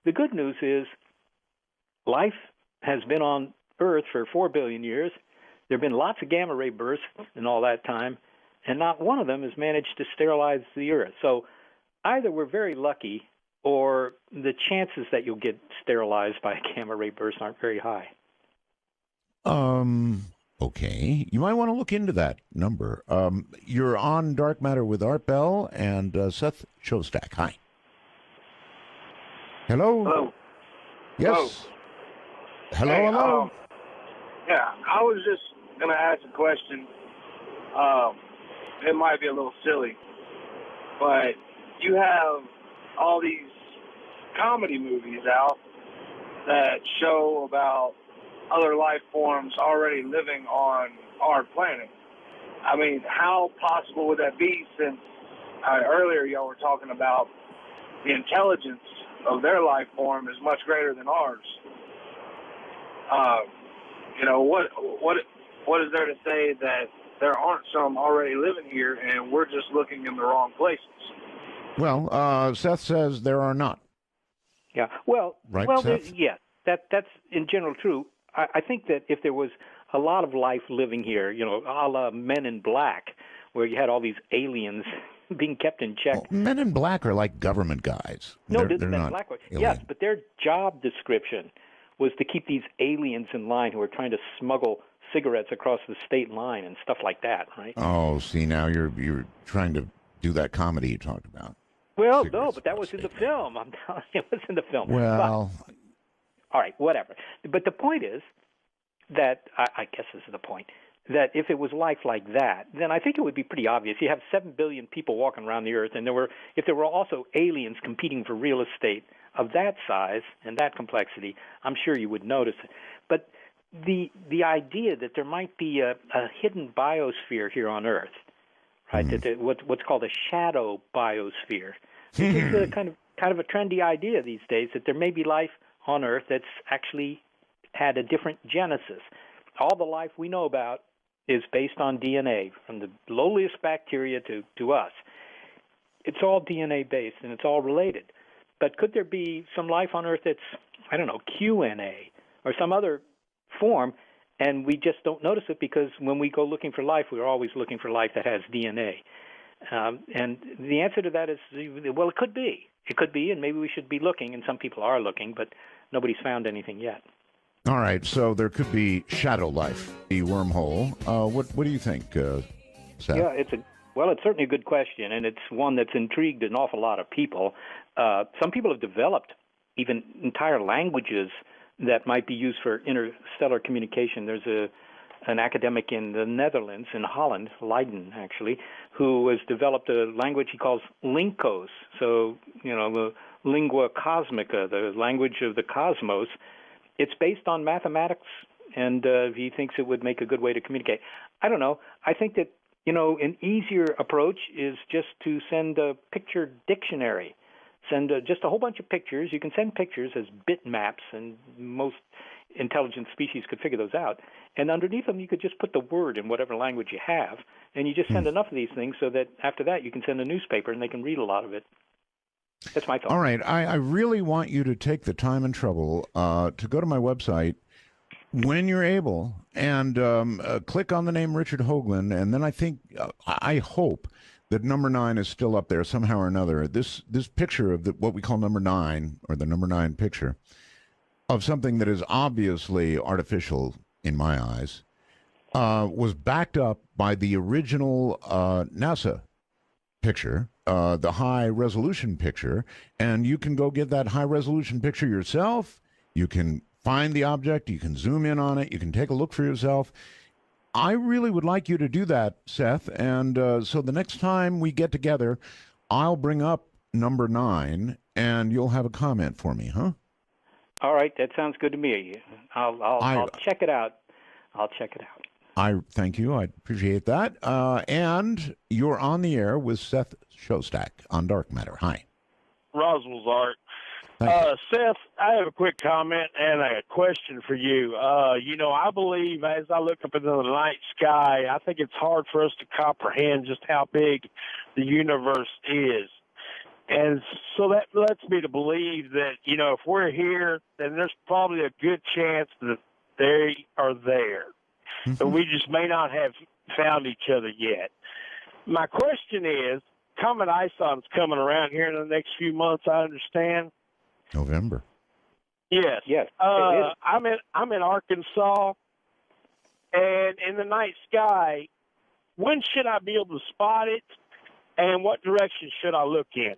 The good news is life has been on Earth for 4 billion years. There have been lots of gamma ray bursts in all that time, and not one of them has managed to sterilize the Earth. So either we're very lucky, or the chances that you'll get sterilized by a gamma ray burst aren't very high. Okay. You might want to look into that number. You're on Dark Matter with Art Bell and Seth Shostak. Hi. Hello? Hello. Yes. Hello, Hey, hello. Yeah, I was just going to ask a question. It might be a little silly, but you have all these comedy movies out that show about other life forms already living on our planet. I mean, how possible would that be, since earlier y'all were talking about the intelligence of their life form is much greater than ours? What is there to say that there aren't some already living here and we're just looking in the wrong places? Well, Seth says there are not. Yeah. Well, right, Seth? Yeah, that's in general true. I think that if there was a lot of life living here, a la Men in Black, where you had all these aliens being kept in check. Well, Men in Black are like government guys. No, they're Men in not Black were. alien. Yes, but their job description was to keep these aliens in line who were trying to smuggle cigarettes across the state line and stuff like that, right? Oh, see, now you're trying to do that comedy you talked about. Well, no, but that was in the film. I'm telling you, it was in the film. Well, but, all right, whatever. But the point is that, I guess this is the point, that if it was life like that, then I think it would be pretty obvious. You have 7 billion people walking around the Earth, and if there were also aliens competing for real estate of that size and that complexity, I'm sure you would notice it. But the idea that there might be a hidden biosphere here on Earth, right? That what's called a shadow biosphere. This is a kind of a trendy idea these days, that there may be life on Earth that's actually had a different genesis. All the life we know about is based on DNA, from the lowliest bacteria to us. It's all DNA based and it's all related. But could there be some life on Earth that's, I don't know, QNA or some other form, and we just don't notice it because when we go looking for life, we're always looking for life that has DNA. And the answer to that is, well, it could be. It could be, and maybe we should be looking, and some people are looking, but nobody's found anything yet. all right, so there could be shadow life, the wormhole. What do you think, Seth? Yeah, it's certainly a good question, and it's one that's intrigued an awful lot of people. Some people have developed even entire languages that might be used for interstellar communication. There's an academic in the Netherlands, in Holland, Leiden actually, who has developed a language he calls Linkos. So, the lingua cosmica, the language of the cosmos. It's based on mathematics, and he thinks it would make a good way to communicate. I don't know. I think that, an easier approach is just to send a picture dictionary. Send just a whole bunch of pictures. You can send pictures as bitmaps, and most intelligent species could figure those out. And underneath them, you could just put the word in whatever language you have, and you just send enough of these things so that after that you can send a newspaper and they can read a lot of it. That's my thought. All right. I really want you to take the time and trouble to go to my website when you're able and click on the name Richard Hoagland, and then I hope that number 9 is still up there somehow or another. This picture of what we call number 9, or the number 9 picture, of something that is obviously artificial in my eyes, was backed up by the original NASA picture, the high-resolution picture, and you can go get that high-resolution picture yourself. You can find the object, you can zoom in on it, you can take a look for yourself. I really would like you to do that, Seth, and so the next time we get together, I'll bring up number 9, and you'll have a comment for me, huh? All right, that sounds good to me. I'll check it out. I'll check it out. I thank you. I appreciate that. And you're on the air with Seth Shostak on Dark Matter. Hi. Roswell's Art. Seth, I have a quick comment and a question for you. I believe as I look up into the night sky, I think it's hard for us to comprehend just how big the universe is. And so that lets me to believe that, if we're here, then there's probably a good chance that they are there. But we just may not have found each other yet. My question is, Comet Ison's coming around here in the next few months, I understand. November. Yes. Yes. I'm in Arkansas, and in the night sky, when should I be able to spot it, and what direction should I look in?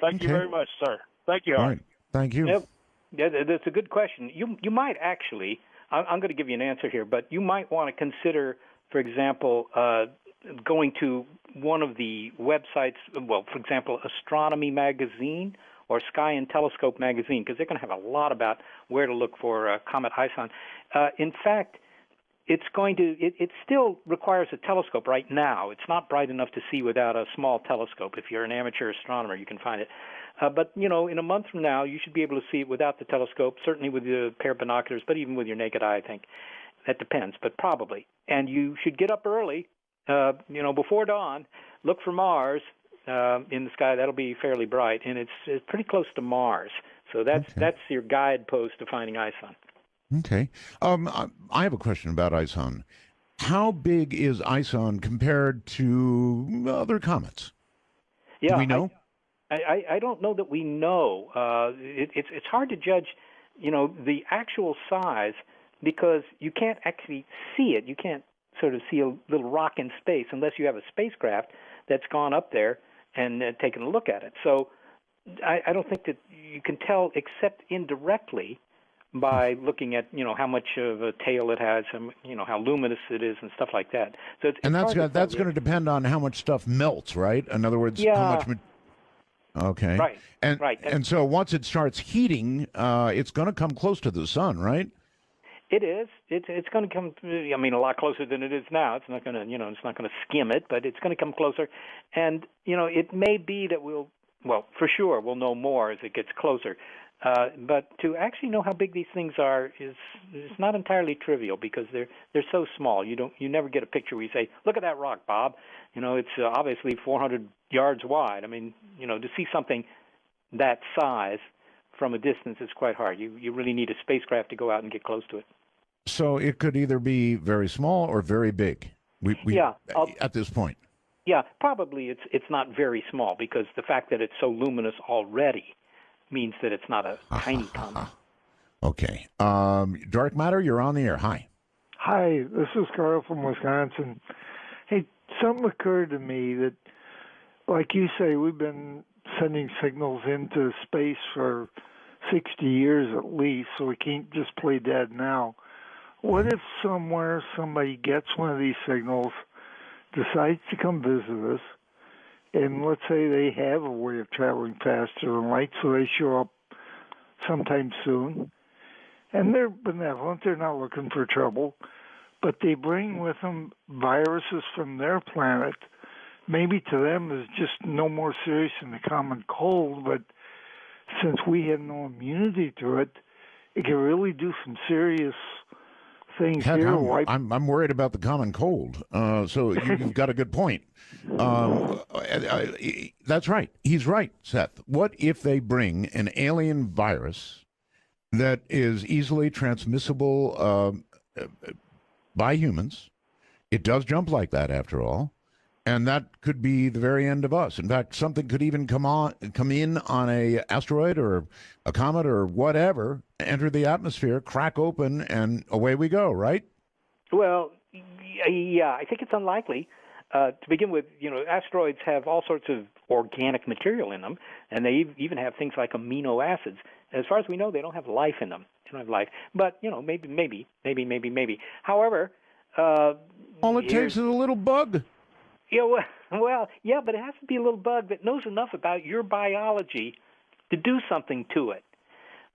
Thank you very much, sir. Thank you. All right. Thank you. Yep. Yeah, that's a good question. You might actually, I'm going to give you an answer here, but you might want to consider, for example, going to one of the websites, for example, Astronomy Magazine or Sky and Telescope Magazine, because they're going to have a lot about where to look for Comet Ison. In fact, it still requires a telescope right now. It's not bright enough to see without a small telescope. If you're an amateur astronomer, you can find it. But, in a month from now, you should be able to see it without the telescope, certainly with a pair of binoculars, but even with your naked eye, I think. That depends, but probably. And you should get up early, before dawn, look for Mars in the sky. That'll be fairly bright, and it's pretty close to Mars. So that's your guidepost to finding Ison. Okay. I have a question about Ison. How big is Ison compared to other comets? Yeah, do we know? I don't know that we know. It's hard to judge, the actual size because you can't actually see it. You can't sort of see a little rock in space unless you have a spacecraft that's gone up there and taken a look at it. So I don't think that you can tell except indirectly by looking at how much of a tail it has, and how luminous it is, and stuff like that. So that's going to depend on how much stuff melts, right? In other words, how much. Okay. Right. And so once it starts heating, it's going to come close to the sun, right? It is. It's going to come. A lot closer than it is now. It's not going to. It's not going to skim it, but it's going to come closer. And it may be that for sure, we'll know more as it gets closer. But to actually know how big these things are is not entirely trivial because they're so small. You never get a picture where you say, "Look at that rock, Bob." It's obviously 400 yards wide. To see something that size from a distance is quite hard. You really need a spacecraft to go out and get close to it. So it could either be very small or very big. At this point. Yeah, probably it's not very small because the fact that it's so luminous already means that it's not a tiny comet. Okay. Dark Matter, you're on the air. Hi. Hi, this is Carl from Wisconsin. Hey, something occurred to me that, like you say, we've been sending signals into space for 60 years at least, so we can't just play dead now. What if somewhere somebody gets one of these signals, decides to come visit us, and let's say they have a way of traveling faster than light, so they show up sometime soon, and they're benevolent, they're not looking for trouble, but they bring with them viruses from their planet. Maybe to them is just no more serious than the common cold, but since we have no immunity to it, it can really do some serious things Heck, here. I'm worried about the common cold. So you've got a good point. That's right. He's right, Seth. What if they bring an alien virus that is easily transmissible by humans? It does jump like that, after all. And that could be the very end of us. In fact, something could even come in on a asteroid or a comet or whatever, enter the atmosphere, crack open, and away we go, right? Well, yeah, I think it's unlikely. To begin with, asteroids have all sorts of organic material in them, and they even have things like amino acids. As far as we know, they don't have life in them. They don't have life. But, maybe. However, all it takes is a little bug. Yeah, well, yeah, but it has to be a little bug that knows enough about your biology to do something to it.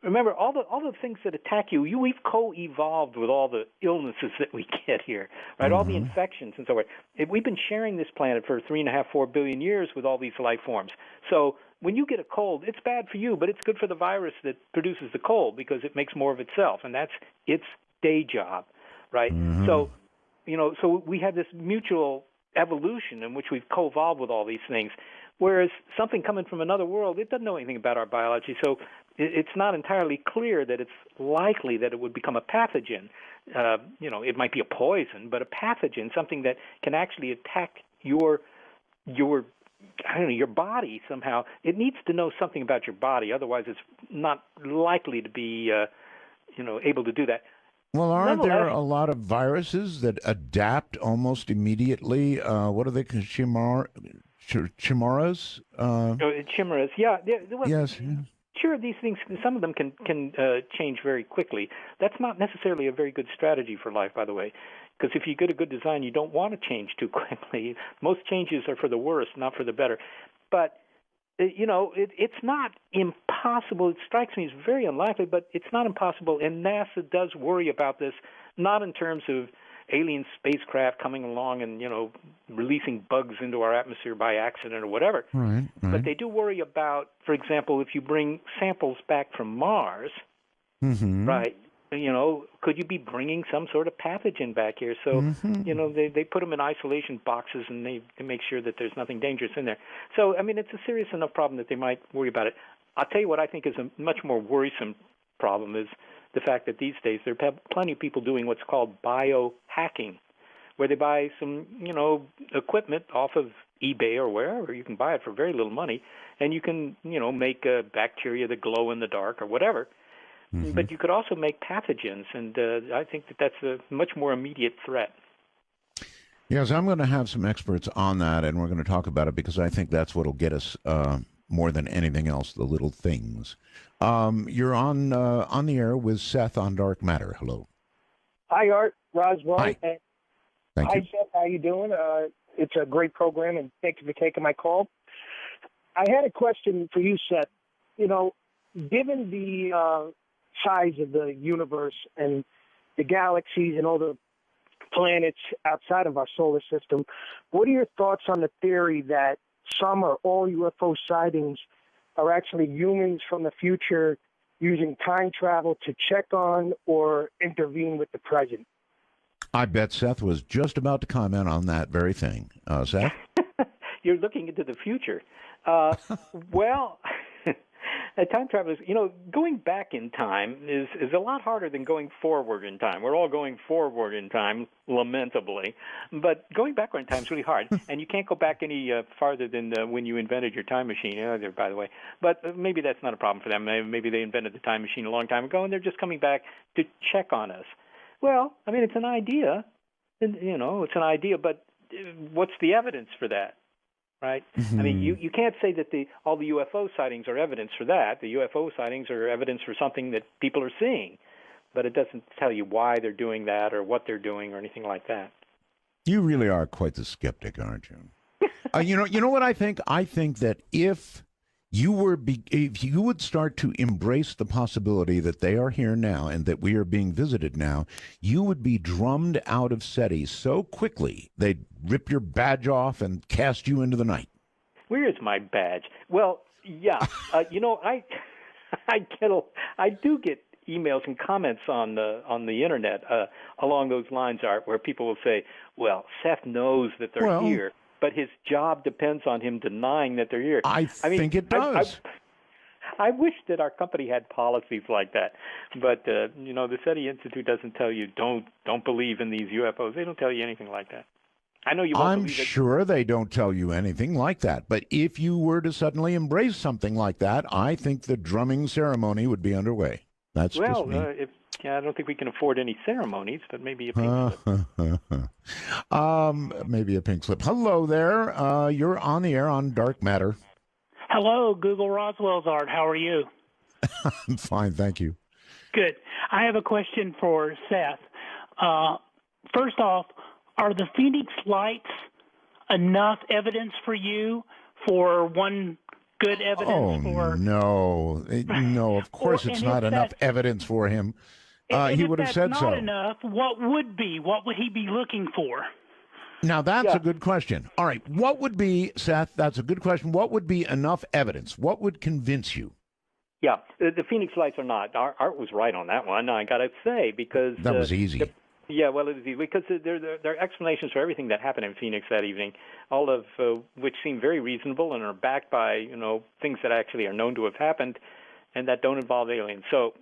Remember, all the things that attack you, we've co-evolved with all the illnesses that we get here, right? Mm-hmm. All the infections and so forth. We've been sharing this planet for 3.5–4 billion years with all these life forms. So when you get a cold, it's bad for you, but it's good for the virus that produces the cold because it makes more of itself, and that's its day job, right? Mm-hmm. So, so we have this mutual evolution in which we've co-evolved with all these things, whereas something coming from another world, it doesn't know anything about our biology, so it's not entirely clear that it's likely that it would become a pathogen. It might be a poison, but a pathogen, something that can actually attack your body somehow. It needs to know something about your body, otherwise it's not likely to be able to do that. Well, aren't there a lot of viruses that adapt almost immediately? What are they called? Chimeras? Chimeras, yeah. Well, yes. Sure, these things, some of them can change very quickly. That's not necessarily a very good strategy for life, by the way, because if you get a good design, you don't want to change too quickly. Most changes are for the worse, not for the better. But it's not impossible. It strikes me as very unlikely, but it's not impossible. And NASA does worry about this, not in terms of alien spacecraft coming along and, releasing bugs into our atmosphere by accident or whatever. Right. But they do worry about, for example, if you bring samples back from Mars, mm-hmm. right, could you be bringing some sort of pathogen back here? So, mm-hmm. They put them in isolation boxes and they make sure that there's nothing dangerous in there. So, I mean, it's a serious enough problem that they might worry about it. I'll tell you what I think is a much more worrisome problem is the fact that these days there are plenty of people doing what's called biohacking, where they buy some, equipment off of eBay or wherever. You can buy it for very little money, and you can, make bacteria that glow in the dark or whatever. Mm-hmm. But you could also make pathogens, and I think that that's a much more immediate threat. Yes, I'm going to have some experts on that, and we're going to talk about it because I think that's what will get us more than anything else, the little things. You're on the air with Seth on Dark Matter. Hello. Hi, Art. Roswell. Hi. Thank you. Hi, Seth. How you doing? It's a great program, and thank you for taking my call. I had a question for you, Seth. Given the size of the universe and the galaxies and all the planets outside of our solar system, what are your thoughts on the theory that some or all UFO sightings are actually humans from the future using time travel to check on or intervene with the present? I bet Seth was just about to comment on that very thing. Seth? You're looking into the future. Well, time travelers, going back in time is a lot harder than going forward in time. We're all going forward in time, lamentably, but going backward in time is really hard, and you can't go back any farther than when you invented your time machine, either, by the way. But maybe that's not a problem for them. Maybe they invented the time machine a long time ago, and they're just coming back to check on us. Well, I mean, it's an idea, it's an idea, but what's the evidence for that? right? Mm-hmm. I mean, you can't say that all the UFO sightings are evidence for that. The UFO sightings are evidence for something that people are seeing, but it doesn't tell you why they're doing that or what they're doing or anything like that. You really are quite the skeptic, aren't you? You know what I think? I think that if you would start to embrace the possibility that they are here now and that we are being visited now, you would be drummed out of SETI so quickly they'd rip your badge off and cast you into the night. Where is my badge? Well, yeah, I do get emails and comments on the internet along those lines, Art, where people will say, "Well, Seth knows that they're here, but his job depends on him denying that they're here." I think it does. I wish that our company had policies like that, but the SETI Institute doesn't tell you don't believe in these UFOs. They don't tell you anything like that. I know you won't I'm believe it. sure they don't tell you anything like that, but if you were to suddenly embrace something like that, I think the drumming ceremony would be underway. That's just me. I don't think we can afford any ceremonies, but maybe a pink slip. Maybe a pink slip. Hello there. You're on the air on Dark Matter. Hello, Google Roswell's Art. How are you? I'm fine, thank you. Good. I have a question for Seth. First off, are the Phoenix lights enough evidence for you for one good evidence for... No, of course it's not enough evidence for him. He would have said so. If that's not enough, what would be? What would he be looking for? Now, that's a good question. All right, what would be, Seth, that's a good question. What would be enough evidence? What would convince you? Yeah, the Phoenix lights are not. Art was right on that one, I got to say, because... That was easy. Yeah, well, it was easy, because there are explanations for everything that happened in Phoenix that evening, all of which seem very reasonable and are backed by, things that actually are known to have happened and that don't involve aliens. So,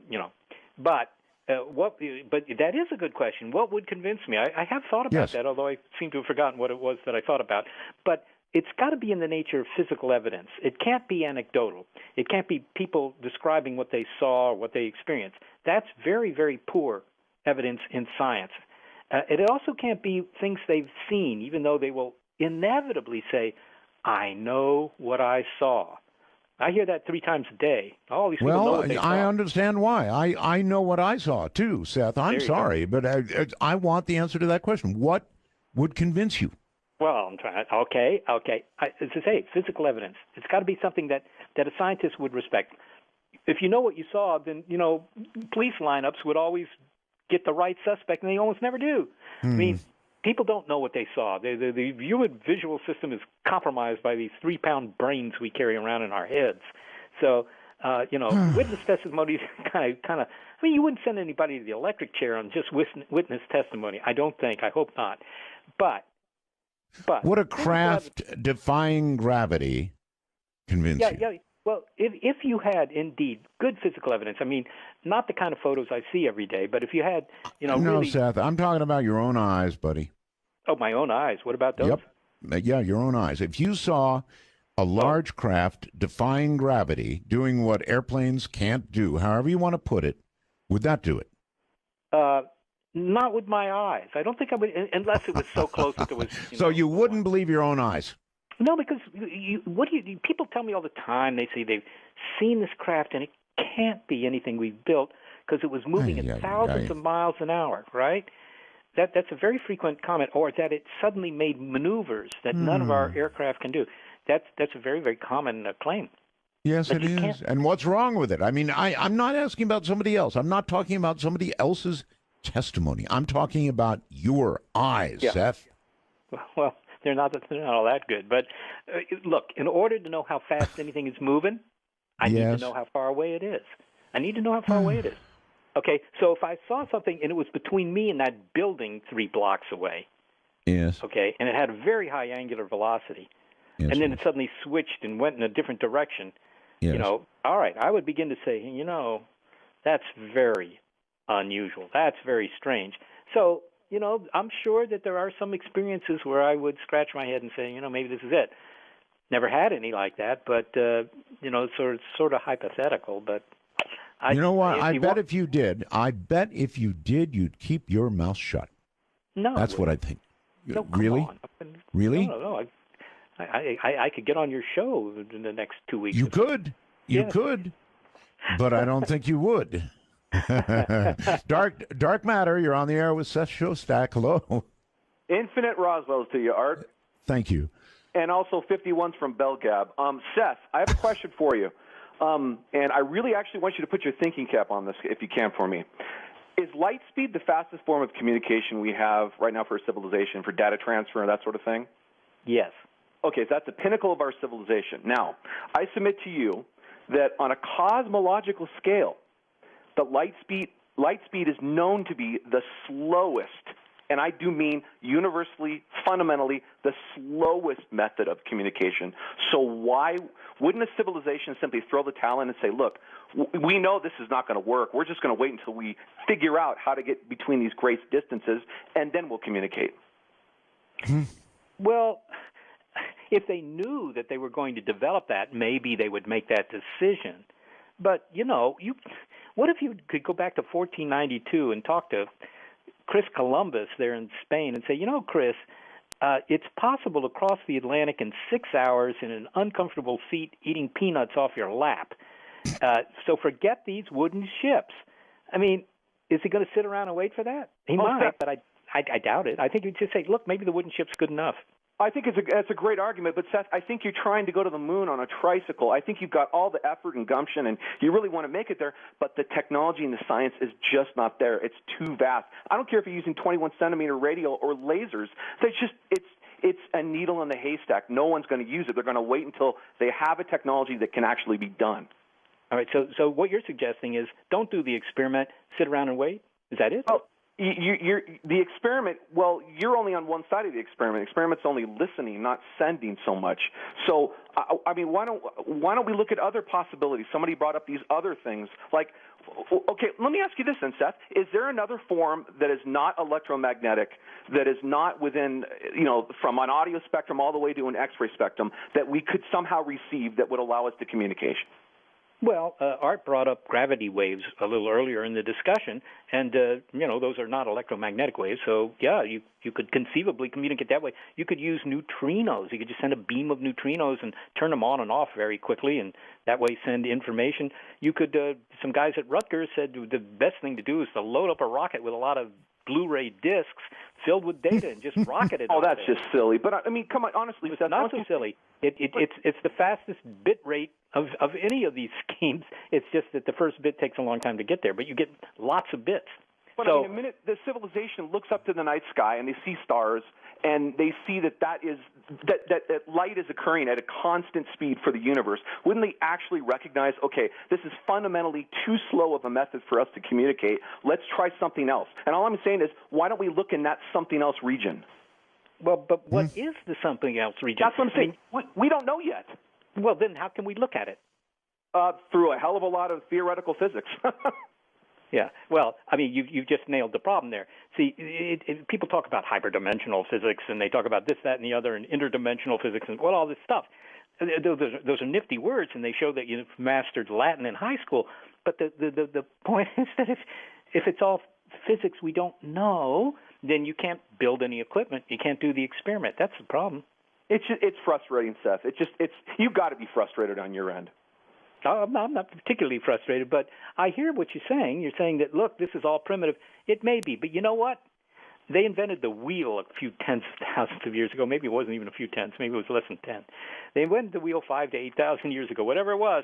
but that is a good question. What would convince me? I have thought about that, although I seem to have forgotten what it was that I thought about. But it's got to be in the nature of physical evidence. It can't be anecdotal. It can't be people describing what they saw or what they experienced. That's very, very poor evidence in science. It also can't be things they've seen, even though they will inevitably say, "I know what I saw." I hear that 3 times a day. All these people know what they saw. I understand why. I know what I saw, too, Seth. I'm sorry, but I want the answer to that question. What would convince you? Well, I'm trying. Okay. As I say, physical evidence. It's got to be something that a scientist would respect. If you know what you saw, then, police lineups would always get the right suspect, and they almost never do. I mean, people don't know what they saw. The human visual system is compromised by these 3-pound brains we carry around in our heads. So, witness testimony is kind of. I mean, you wouldn't send anybody to the electric chair on just witness testimony. I don't think. I hope not. But would a craft defying gravity convince you? Yeah. Well, if you had indeed good physical evidence, I mean, not the kind of photos I see every day, but if you had, No, really... Seth, I'm talking about your own eyes, buddy. Oh, my own eyes. What about those? Yep. Yeah, your own eyes. If you saw a large craft defying gravity, doing what airplanes can't do, however you want to put it, would that do it? Not with my eyes. I don't think I would, unless it was so close that it was... So you wouldn't believe your own eyes? No, because people tell me all the time, they say they've seen this craft and it can't be anything we've built because it was moving at thousands of miles an hour, right? That's a very frequent comment, or that it suddenly made maneuvers that none of our aircraft can do. That's a very, very common claim. Yes, it is. And what's wrong with it? I mean, I'm not asking about somebody else. I'm not talking about somebody else's testimony. I'm talking about your eyes, Seth. Well, they're not all that good. But look, in order to know how fast anything is moving, I need to know how far away it is. I need to know how far away it is. Okay, so if I saw something and it was between me and that building 3 blocks away, okay, and it had a very high angular velocity, and then it suddenly switched and went in a different direction, all right, I would begin to say, that's very unusual. That's very strange. So, I'm sure that there are some experiences where I would scratch my head and say, maybe this is it. Never had any like that, but, sort of hypothetical. But you know what? I bet if you did, you'd keep your mouth shut. No. That's what I think. No, really? come on. Really? No. I could get on your show in the next 2 weeks. You could. You could. But I don't think you would. Dark Matter, you're on the air with Seth Shostak. Hello. Infinite Roswell's to you, Art. Thank you. And also 51's from Belgab. Seth, I have a question for you. And I really actually want you to put your thinking cap on this, if you can, for me. Is light speed the fastest form of communication we have right now for civilization, for data transfer and that sort of thing? Yes. Okay, so that's the pinnacle of our civilization. Now, I submit to you that on a cosmological scale, the light speed is known to be the slowest, and I do mean universally, fundamentally, the slowest method of communication. So why wouldn't a civilization simply throw the towel in and say, look, we know this is not going to work. We're just going to wait until we figure out how to get between these great distances, and then we'll communicate? Well, if they knew that they were going to develop that, maybe they would make that decision. But, what if you could go back to 1492 and talk to Chris Columbus there in Spain and say, Chris, it's possible to cross the Atlantic in 6 hours in an uncomfortable seat eating peanuts off your lap. So forget these wooden ships. I mean, is he going to sit around and wait for that? He might, but I doubt it. I think he'd just say, look, maybe the wooden ship's good enough. I think it's a great argument, but Seth, I think you're trying to go to the moon on a tricycle. I think you've got all the effort and gumption, and you really want to make it there, but the technology and the science is just not there. It's too vast. I don't care if you're using 21-centimeter radio or lasers. It's a needle in the haystack. No one's going to use it. They're going to wait until they have a technology that can actually be done. All right, so what you're suggesting is don't do the experiment, sit around and wait? Is that it? Oh. The experiment, well, you're only on one side of the experiment. The experiment's only listening, not sending so much. So, I mean, why don't we look at other possibilities? Somebody brought up these other things. Like, okay, let me ask you this then, Seth. Is there another form that is not electromagnetic, that is not within, from an audio spectrum all the way to an X-ray spectrum, that we could somehow receive that would allow us to communication? Well, Art brought up gravity waves a little earlier in the discussion, and, those are not electromagnetic waves. So, yeah, you could conceivably communicate that way. You could use neutrinos. You could just send a beam of neutrinos and turn them on and off very quickly, and that way send information. You could, some guys at Rutgers said the best thing to do is to load up a rocket with a lot of Blu-ray discs filled with data and just rocket it. Oh, that's just silly. But, I mean, come on, honestly, it's not so silly. It's the fastest bit rate of any of these schemes. It's just that the first bit takes a long time to get there, but you get lots of bits. But I mean, a minute the civilization looks up to the night sky and they see stars, and they see that light is occurring at a constant speed for the universe. Wouldn't they actually recognize, okay, this is fundamentally too slow of a method for us to communicate. Let's try something else. And all I'm saying is, why don't we look in that something else region? Well, but what is the something else region? That's what I'm saying. We don't know yet. Well, then how can we look at it? Through a hell of a lot of theoretical physics. Yeah. Well, I mean, you've just nailed the problem there. See, people talk about hyperdimensional physics, and they talk about this, that, and the other, and interdimensional physics, and all this stuff. Those are nifty words, and they show that you've mastered Latin in high school. But the point is that if it's all physics we don't know, then you can't build any equipment. You can't do the experiment. That's the problem. It's frustrating, Seth. You've got to be frustrated on your end. I'm not particularly frustrated, but I hear what you're saying. You're saying that, look, this is all primitive. It may be, but you know what? They invented the wheel a few tens of thousands of years ago. Maybe it wasn't even a few tenths. Maybe it was less than 10. They invented the wheel 5,000 to 8,000 years ago, whatever it was.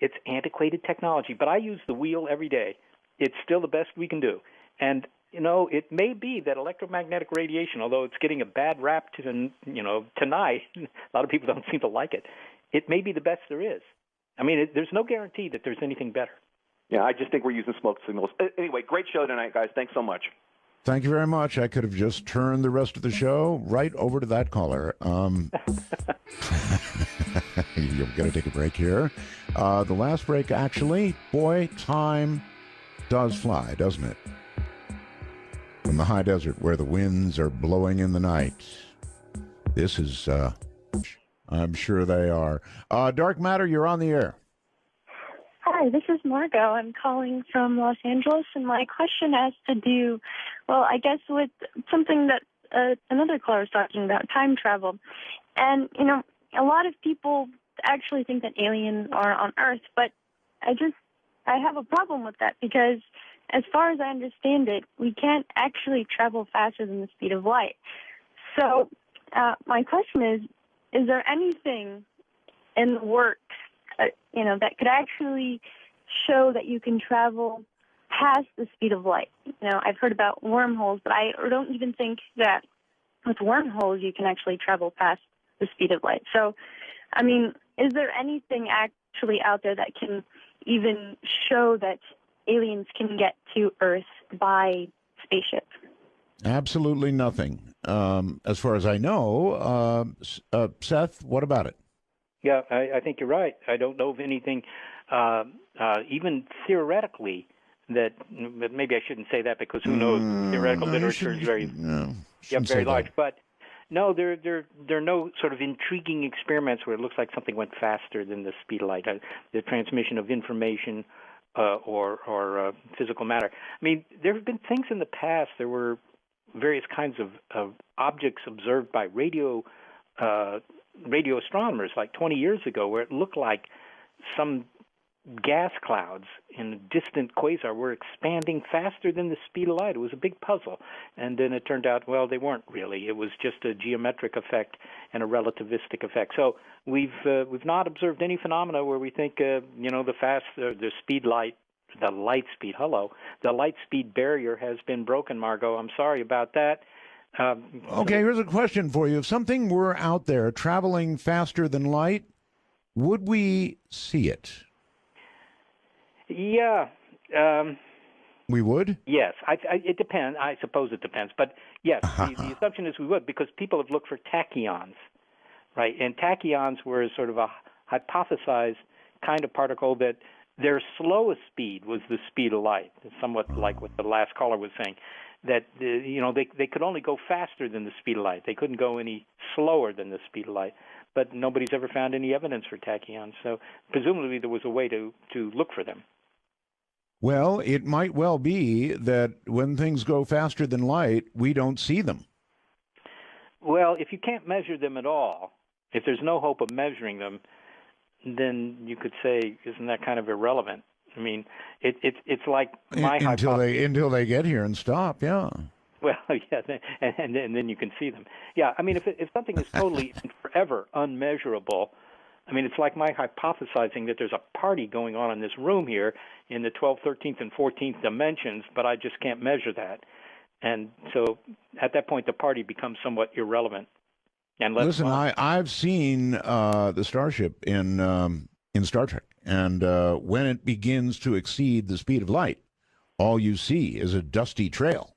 It's antiquated technology, but I use the wheel every day. It's still the best we can do. And, it may be that electromagnetic radiation, although it's getting a bad rap tonight, a lot of people don't seem to like it. It may be the best there is. I mean, there's no guarantee that there's anything better. Yeah, I just think we're using smoke signals. Anyway, great show tonight, guys. Thanks so much. Thank you very much. I could have just turned the rest of the show right over to that caller. You've got to take a break here. The last break, actually, boy, time does fly, doesn't it? From the high desert where the winds are blowing in the night. This is... I'm sure they are. Dark Matter, you're on the air. Hi, this is Margot. I'm calling from Los Angeles, and my question has to do, well, I guess with something that another caller was talking about, time travel. And, you know, a lot of people actually think that aliens are on Earth, but I have a problem with that because as far as I understand it, we can't actually travel faster than the speed of light. So my question is there anything in the works, you know, that could actually show that you can travel past the speed of light? You know, I've heard about wormholes, but I don't even think that with wormholes you can actually travel past the speed of light. So, I mean, is there anything actually out there that can even show that aliens can get to Earth by spaceship? Absolutely nothing. As far as I know, Seth, what about it? Yeah, I think you're right. I don't know of anything, even theoretically, that maybe I shouldn't say that because who knows? Theoretical literature is very large. But no, there are no sort of intriguing experiments where it looks like something went faster than the speed of light. The transmission of information or physical matter. I mean, there have been things in the past. There were various kinds of objects observed by radio astronomers like 20 years ago where it looked like some gas clouds in a distant quasar were expanding faster than the speed of light. It was a big puzzle. And then it turned out, well, they weren't really. It was just a geometric effect and a relativistic effect. So we've not observed any phenomena where we think, the speed light, the light speed barrier has been broken, Margot. I'm sorry about that. Okay, here's a question for you. If something were out there traveling faster than light, would we see it? Yeah. We would? Yes. It depends. I suppose it depends. But yes, the assumption is we would because people have looked for tachyons, right? And tachyons were sort of a hypothesized kind of particle that their slowest speed was the speed of light, somewhat like what the last caller was saying, that they could only go faster than the speed of light. They couldn't go any slower than the speed of light. But nobody's ever found any evidence for tachyons. So presumably there was a way to look for them. Well, it might well be that when things go faster than light, we don't see them. Well, if you can't measure them at all, if there's no hope of measuring them, then you could say, isn't that kind of irrelevant? I mean, it's like my hypothesis. Until they get here and stop, yeah. Well, yeah, and then you can see them. Yeah, I mean, if something is totally and forever unmeasurable, I mean, it's like my hypothesizing that there's a party going on in this room here in the 12th, 13th, and 14th dimensions, but I just can't measure that. And so at that point, the party becomes somewhat irrelevant. And listen, I've seen the starship in Star Trek, and when it begins to exceed the speed of light, all you see is a dusty trail.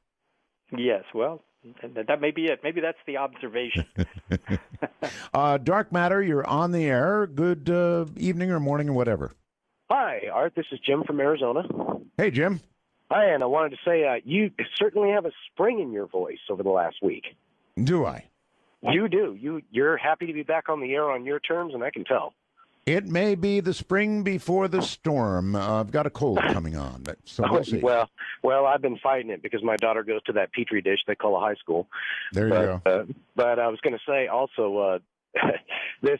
Yes, well, that may be it. Maybe that's the observation. Dark Matter, you're on the air. Good evening or morning or whatever. Hi, Art. This is Jim from Arizona. Hey, Jim. Hi, and I wanted to say you certainly have a spring in your voice over the last week. Do I? You do. You're happy to be back on the air on your terms, and I can tell. It may be the spring before the storm. I've got a cold coming on, so we'll see. Well, I've been fighting it because my daughter goes to that petri dish they call a high school. There you go. But I was going to say also this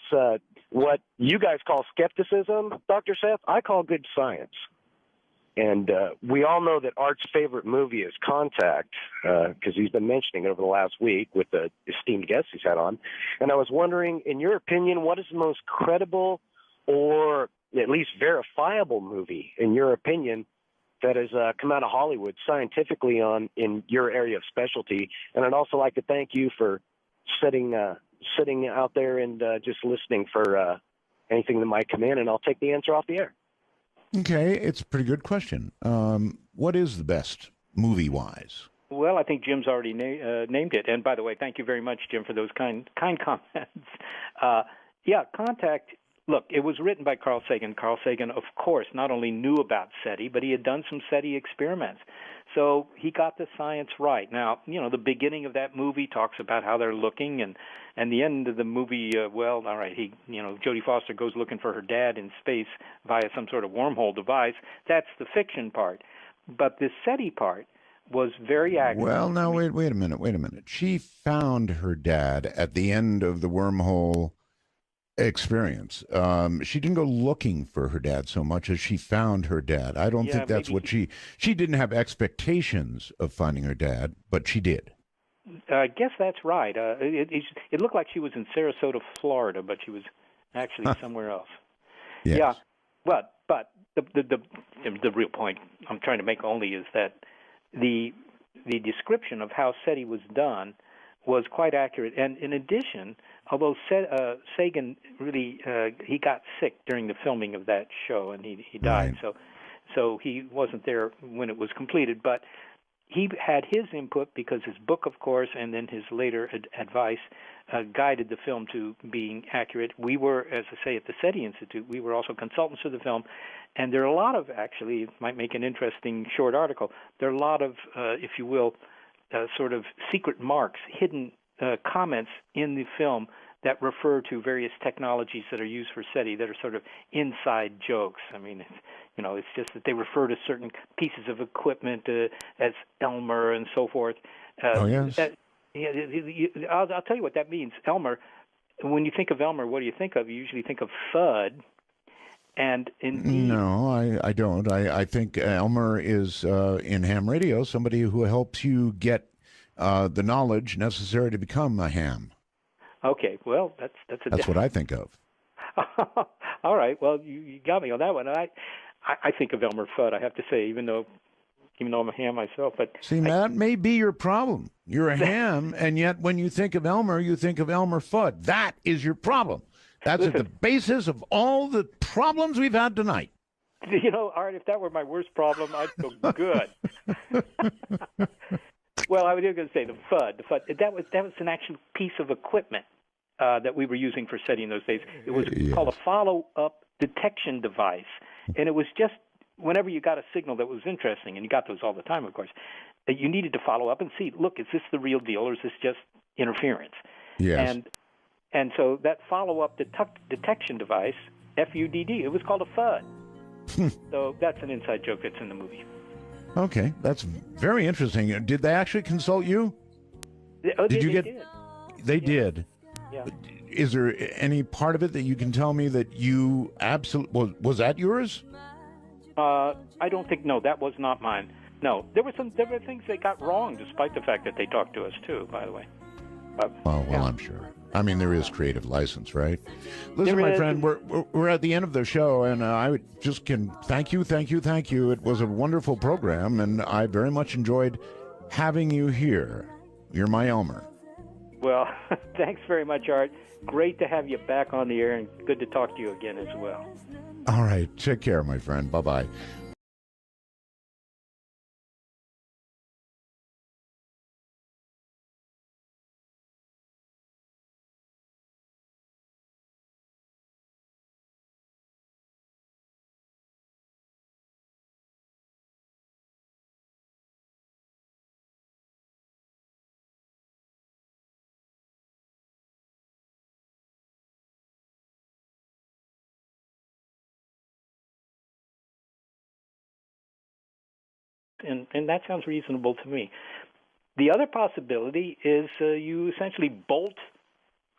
what you guys call skepticism, Dr. Seth, I call good science. And we all know that Art's favorite movie is Contact because he's been mentioning it over the last week with the esteemed guests he's had on. And I was wondering, in your opinion, what is the most credible or at least verifiable movie, in your opinion, that has come out of Hollywood scientifically in your area of specialty? And I'd also like to thank you for sitting out there and just listening for anything that might come in, and I'll take the answer off the air. Okay, it's a pretty good question. What is the best movie-wise? Well, I think Jim's already named it. And by the way, thank you very much, Jim, for those kind comments. Yeah, Contact. Look, it was written by Carl Sagan. Carl Sagan, of course, not only knew about SETI, but he had done some SETI experiments. So he got the science right. Now, the beginning of that movie talks about how they're looking, and the end of the movie, all right, Jodie Foster goes looking for her dad in space via some sort of wormhole device. That's the fiction part. But the SETI part was very accurate. Well, now, wait a minute. She found her dad at the end of the wormhole experience. She didn't go looking for her dad so much as she found her dad. I don't think that's what she didn't have expectations of finding her dad, but she did. I guess that's right. It looked like she was in Sarasota, Florida, but she was actually somewhere else. Yes. Yeah. But the real point I'm trying to make only is that the description of how SETI was done was quite accurate. And in addition, although Sagan really he got sick during the filming of that show and he died, so he wasn't there when it was completed, but he had his input because his book, of course, and then his later advice guided the film to being accurate. We were, as I say, at the SETI Institute, we were also consultants of the film, and there are a lot of, actually, it might make an interesting short article, there are a lot of, if you will, sort of secret marks, hidden comments in the film that refer to various technologies that are used for SETI that are sort of inside jokes. I mean, it's just that they refer to certain pieces of equipment as Elmer and so forth. Yes. I'll tell you what that means. Elmer, when you think of Elmer, what do you think of? You usually think of FUD. And indeed, no, I don't. I think Elmer is, in ham radio, somebody who helps you get the knowledge necessary to become a ham. Okay, well, that's what I think of. All right, well, you got me on that one. I think of Elmer Fudd, I have to say, even though I'm a ham myself. But see, that may be your problem. You're a ham, and yet when you think of Elmer, you think of Elmer Fudd. That is your problem. That's at the basis of all the problems we've had tonight. Art, if that were my worst problem, I'd feel good. Well, I was going to say the FUD. That was an actual piece of equipment that we were using for SETI in those days. It was called a follow-up detection device, and it was just whenever you got a signal that was interesting, and you got those all the time, of course, that you needed to follow up and see, look, is this the real deal or is this just interference? Yes. And so that follow-up detection device, FUDD, it was called a FUD. So that's an inside joke that's in the movie. Okay, that's very interesting. Did they actually consult you? They did. They did. Yeah. Is there any part of it that you can tell me that you absolutely was that yours? I don't think. No, that was not mine. No, there were things they got wrong, despite the fact that they talked to us too. By the way. I'm sure. I mean, there is creative license, right? Listen, my friend, we're at the end of the show, and I just can thank you. It was a wonderful program, and I very much enjoyed having you here. You're my Elmer. Well, thanks very much, Art. Great to have you back on the air, and good to talk to you again as well. All right. Take care, my friend. Bye-bye. And that sounds reasonable to me. The other possibility is you essentially bolt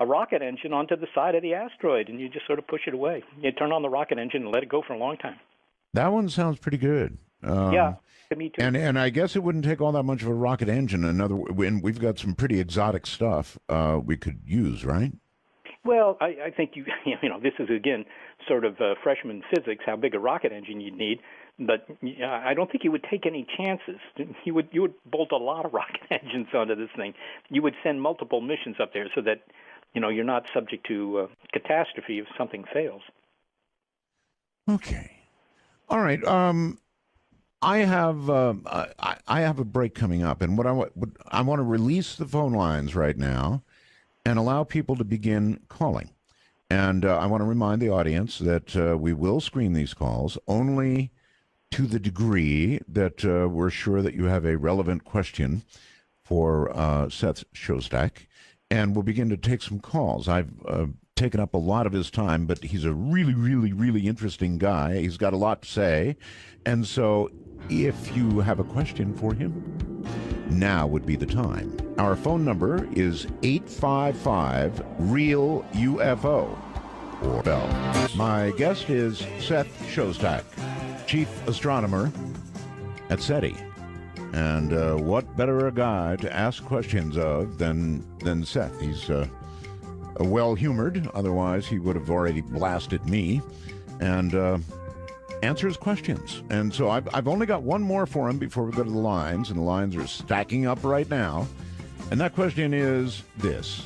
a rocket engine onto the side of the asteroid, and you just sort of push it away. You turn on the rocket engine and let it go for a long time. That one sounds pretty good. Yeah, to me too. And I guess it wouldn't take all that much of a rocket engine. And we've got some pretty exotic stuff we could use, right? Well, I think this is again sort of freshman physics, how big a rocket engine you'd need. But I don't think you would take any chances. You would bolt a lot of rocket engines onto this thing. You would send multiple missions up there so that you're not subject to catastrophe if something fails. Okay, all right. I have a break coming up, and I want to release the phone lines right now and allow people to begin calling. And I want to remind the audience that we will screen these calls only to the degree that we're sure that you have a relevant question for Seth Shostak, and we'll begin to take some calls. I've taken up a lot of his time, but he's a really, really, really interesting guy. He's got a lot to say, and so if you have a question for him, now would be the time. Our phone number is 855-REAL-UFO. Or Bell. My guest is Seth Shostak, chief astronomer at SETI. And what better a guy to ask questions of than Seth? He's well-humored. Otherwise, he would have already blasted me. And answers questions. And so I've only got one more for him before we go to the lines, and the lines are stacking up right now. And that question is this.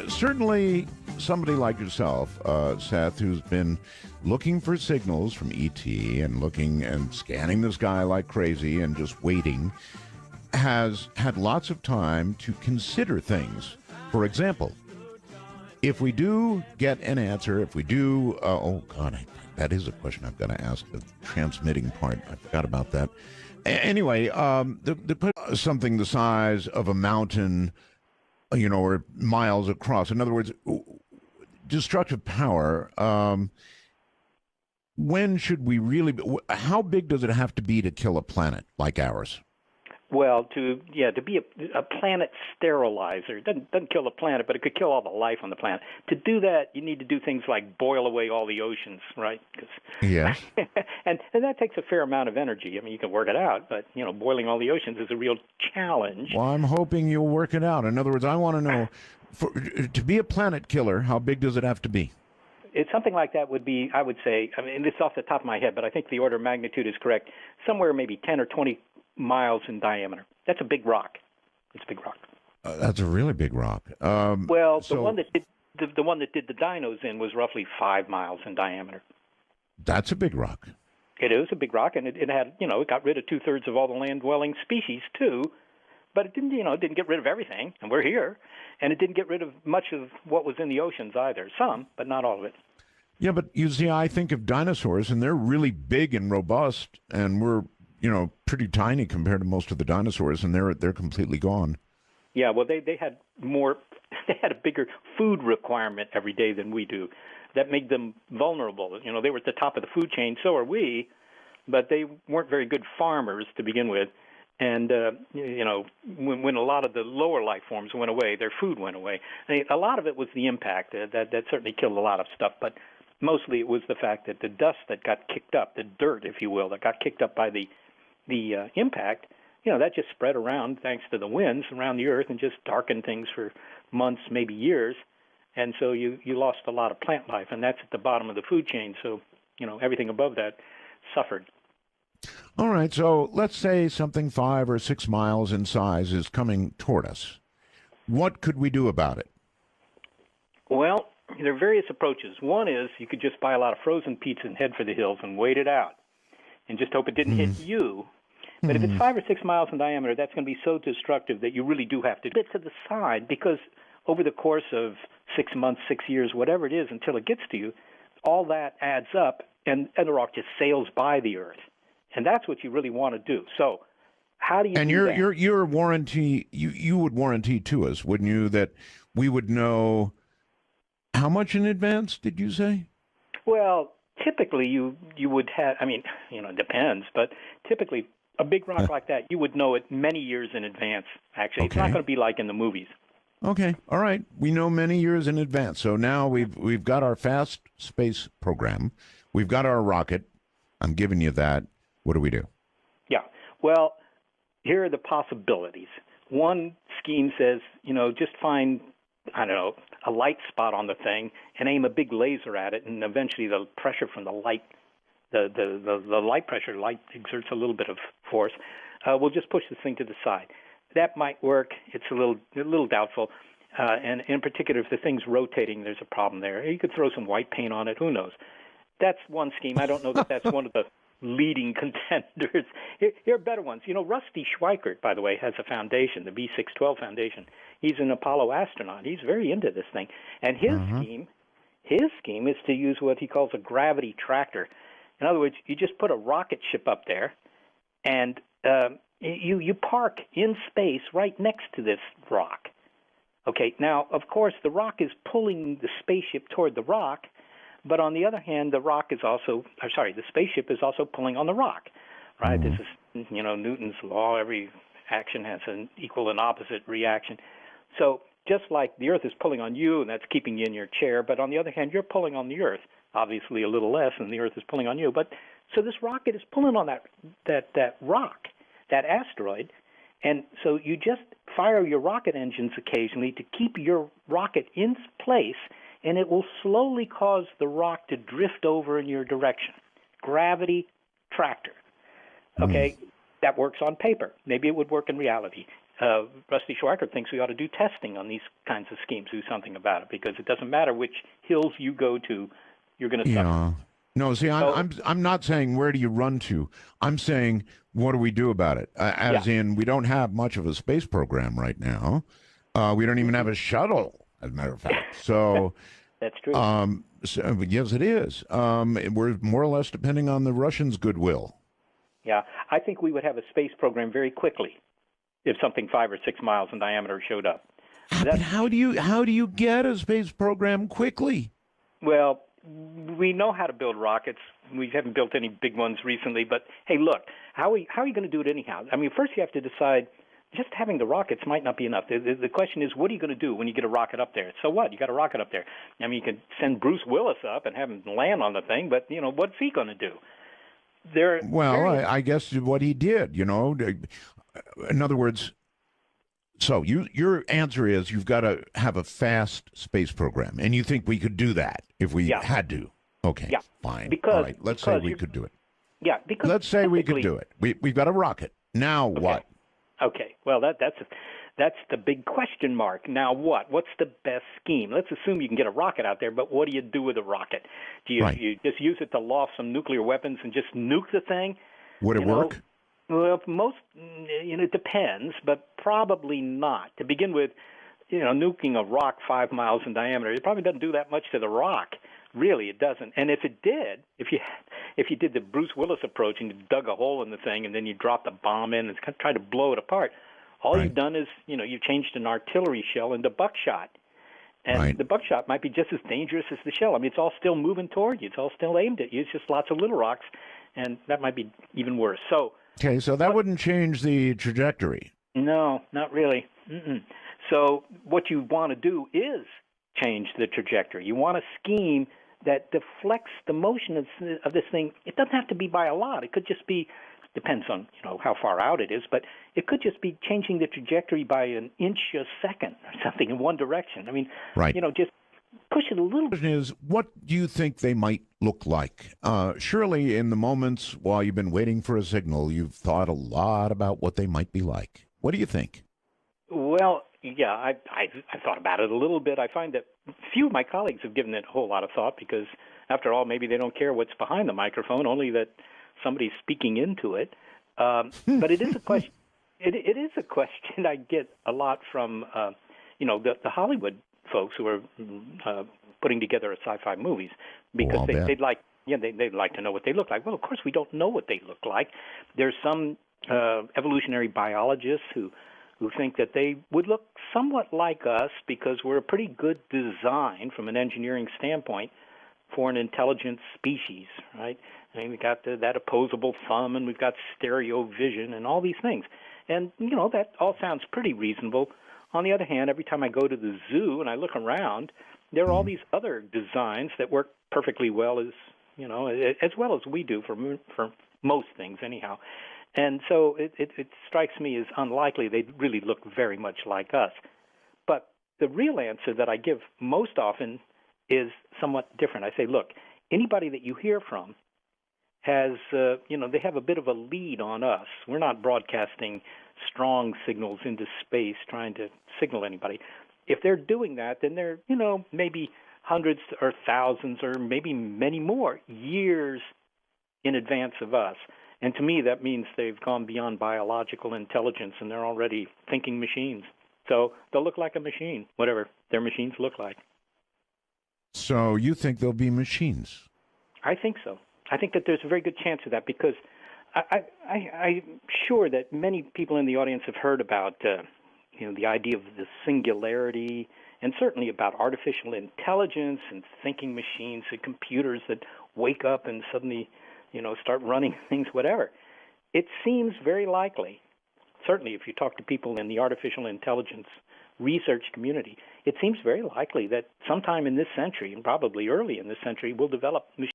Certainly somebody like yourself, Seth, who's been looking for signals from ET and looking and scanning the sky like crazy and just waiting, has had lots of time to consider things. For example, if we do get an answer, if we do, oh God, that is a question I've got to ask, the transmitting part. I forgot about that. Anyway, to put something the size of a mountain, or miles across. In other words, destructive power. When should we really? How big does it have to be to kill a planet like ours? Well, to be a planet sterilizer. It doesn't kill the planet, but it could kill all the life on the planet. To do that, you need to do things like boil away all the oceans, right? Yes. and that takes a fair amount of energy. I mean, you can work it out, but boiling all the oceans is a real challenge. Well, I'm hoping you'll work it out. In other words, I want to know, to be a planet killer, how big does it have to be? It's something like that would be, I would say, I mean, this is off the top of my head, but I think the order of magnitude is correct. Somewhere maybe 10 or 20 miles in diameter. That's a big rock. It's a big rock. That's a really big rock. The one that did the dinos in was roughly 5 miles in diameter. That's a big rock. It is a big rock, and it had, it got rid of 2/3 of all the land-dwelling species too, but it didn't, it didn't get rid of everything, and we're here, and it didn't get rid of much of what was in the oceans either. Some, but not all of it. Yeah, but you see, I think of dinosaurs, and they're really big and robust, and we're pretty tiny compared to most of the dinosaurs, and they're completely gone. Yeah, well, they had more, they had a bigger food requirement every day than we do. That made them vulnerable. They were at the top of the food chain, so are we, but they weren't very good farmers to begin with. And, when a lot of the lower life forms went away, their food went away. I mean, a lot of it was the impact. That certainly killed a lot of stuff, but mostly it was the fact that the dust that got kicked up, the dirt, if you will, that got kicked up by the impact, that just spread around thanks to the winds around the earth and just darkened things for months, maybe years. And so you lost a lot of plant life, and that's at the bottom of the food chain. So, everything above that suffered. All right. So let's say something 5 or 6 miles in size is coming toward us. What could we do about it? Well, there are various approaches. One is you could just buy a lot of frozen pizza and head for the hills and wait it out and just hope it didn't hit you. But if it's 5 or 6 miles in diameter, that's going to be so destructive that you really do have to get to the side, because over the course of 6 months, 6 years, whatever it is, until it gets to you, all that adds up, and the rock just sails by the Earth. And that's what you really want to do. So how do you do that? And your warranty, you would warranty to us, wouldn't you, that we would know how much in advance, did you say? Well, typically you would have, it depends, but typically a big rock like that, you would know it many years in advance, actually. Okay. It's not going to be like in the movies. Okay, all right. We know many years in advance. So now we've got our fast space program. We've got our rocket. I'm giving you that. What do we do? Yeah. Well, here are the possibilities. One scheme says, just find, a light spot on the thing and aim a big laser at it, and eventually the pressure from the light, the light pressure, light exerts a little bit of force. We'll just push this thing to the side. That might work. It's a little doubtful. And in particular, if the thing's rotating, there's a problem there. You could throw some white paint on it. Who knows? That's one scheme. I don't know that that's one of the leading contenders. Here are better ones. Rusty Schweikert, by the way, has a foundation, the B612 Foundation. He's an Apollo astronaut. He's very into this thing. And his scheme is to use what he calls a gravity tractor. In other words, you just put a rocket ship up there, and you park in space right next to this rock. Okay, now, of course, the rock is pulling the spaceship toward the rock, but on the other hand, the spaceship is also pulling on the rock, right? This is, Newton's law. Every action has an equal and opposite reaction. So just like the Earth is pulling on you, and that's keeping you in your chair, but on the other hand, you're pulling on the Earth, obviously a little less than the Earth is pulling on you. But so this rocket is pulling on that rock, that asteroid, and so you just fire your rocket engines occasionally to keep your rocket in place, and it will slowly cause the rock to drift over in your direction. Gravity tractor. Okay, that works on paper. Maybe it would work in reality. Rusty Schweiker thinks we ought to do testing on these kinds of schemes, do something about it, because it doesn't matter which hills you go to, you're going to suffer. No, see, I'm not saying where do you run to. I'm saying what do we do about it? As in, we don't have much of a space program right now. We don't even have a shuttle, as a matter of fact. So that's true. So, yes, it is. We're more or less depending on the Russians' goodwill. Yeah, I think we would have a space program very quickly if something 5 or 6 miles in diameter showed up. But how do you get a space program quickly? Well, we know how to build rockets. We haven't built any big ones recently, but hey, look, how are you going to do it anyhow? I mean, first you have to decide. Just having the rockets might not be enough. The question is, what are you going to do when you get a rocket up there? So what? You got a rocket up there. I mean, you can send Bruce Willis up and have him land on the thing, but what's he going to do? I guess what he did. In other words, so your answer is you've got to have a fast space program, and you think we could do that if we had to. Okay, fine. All right, let's say we could do it. Yeah, because let's say we could do it. We've got a rocket. Now what? Okay, well that's the big question mark. Now what? What's the best scheme? Let's assume you can get a rocket out there, but what do you do with a rocket? Do you just use it to loft some nuclear weapons and just nuke the thing? Would it work? Well, it depends, but probably not. To begin with, nuking a rock 5 miles in diameter, it probably doesn't do that much to the rock. Really, it doesn't. And if it did, if you did the Bruce Willis approach and you dug a hole in the thing and then you dropped a bomb in and tried to blow it apart, all you've done is, you've changed an artillery shell into buckshot. And the buckshot might be just as dangerous as the shell. I mean, it's all still moving toward you. It's all still aimed at you. It's just lots of little rocks, and that might be even worse. So that wouldn't change the trajectory. No, not really. So what you want to do is change the trajectory. You want a scheme that deflects the motion of this thing. It doesn't have to be by a lot. It could just be, depends on how far out it is, but it could just be changing the trajectory by an inch a second or something in one direction. I mean, just push it a little. The question is, what do you think they might look like? Surely in the moments while you've been waiting for a signal, you've thought a lot about what they might be like. What do you think? Well, yeah, I thought about it a little bit. I find that few of my colleagues have given it a whole lot of thought because, after all, maybe they don't care what's behind the microphone, only that somebody's speaking into it. But it is a question. It is a question I get a lot from, the Hollywood folks who are putting together sci-fi movies because they'd like to know what they look like. Well, of course, we don't know what they look like. There's some evolutionary biologists who think that they would look somewhat like us because we're a pretty good design from an engineering standpoint for an intelligent species, right? I mean, we got that opposable thumb, and we've got stereo vision, and all these things. And, that all sounds pretty reasonable. On the other hand, every time I go to the zoo and I look around, there are all these other designs that work perfectly well as well as we do for most things anyhow. And so it strikes me as unlikely they really look very much like us. But the real answer that I give most often is somewhat different. I say, look, anybody that you hear from has, they have a bit of a lead on us. We're not broadcasting strong signals into space trying to signal anybody. If they're doing that, then they're, maybe hundreds or thousands or maybe many more years in advance of us. And to me, that means they've gone beyond biological intelligence and they're already thinking machines. So they'll look like a machine, whatever their machines look like. So you think they'll be machines? I think so. I think that there's a very good chance of that because I'm sure that many people in the audience have heard about, the idea of the singularity and certainly about artificial intelligence and thinking machines and computers that wake up and suddenly start running things, whatever. It seems very likely certainly if you talk to people in the artificial intelligence research community, it seems very likely that sometime in this century, and probably early in this century, we'll develop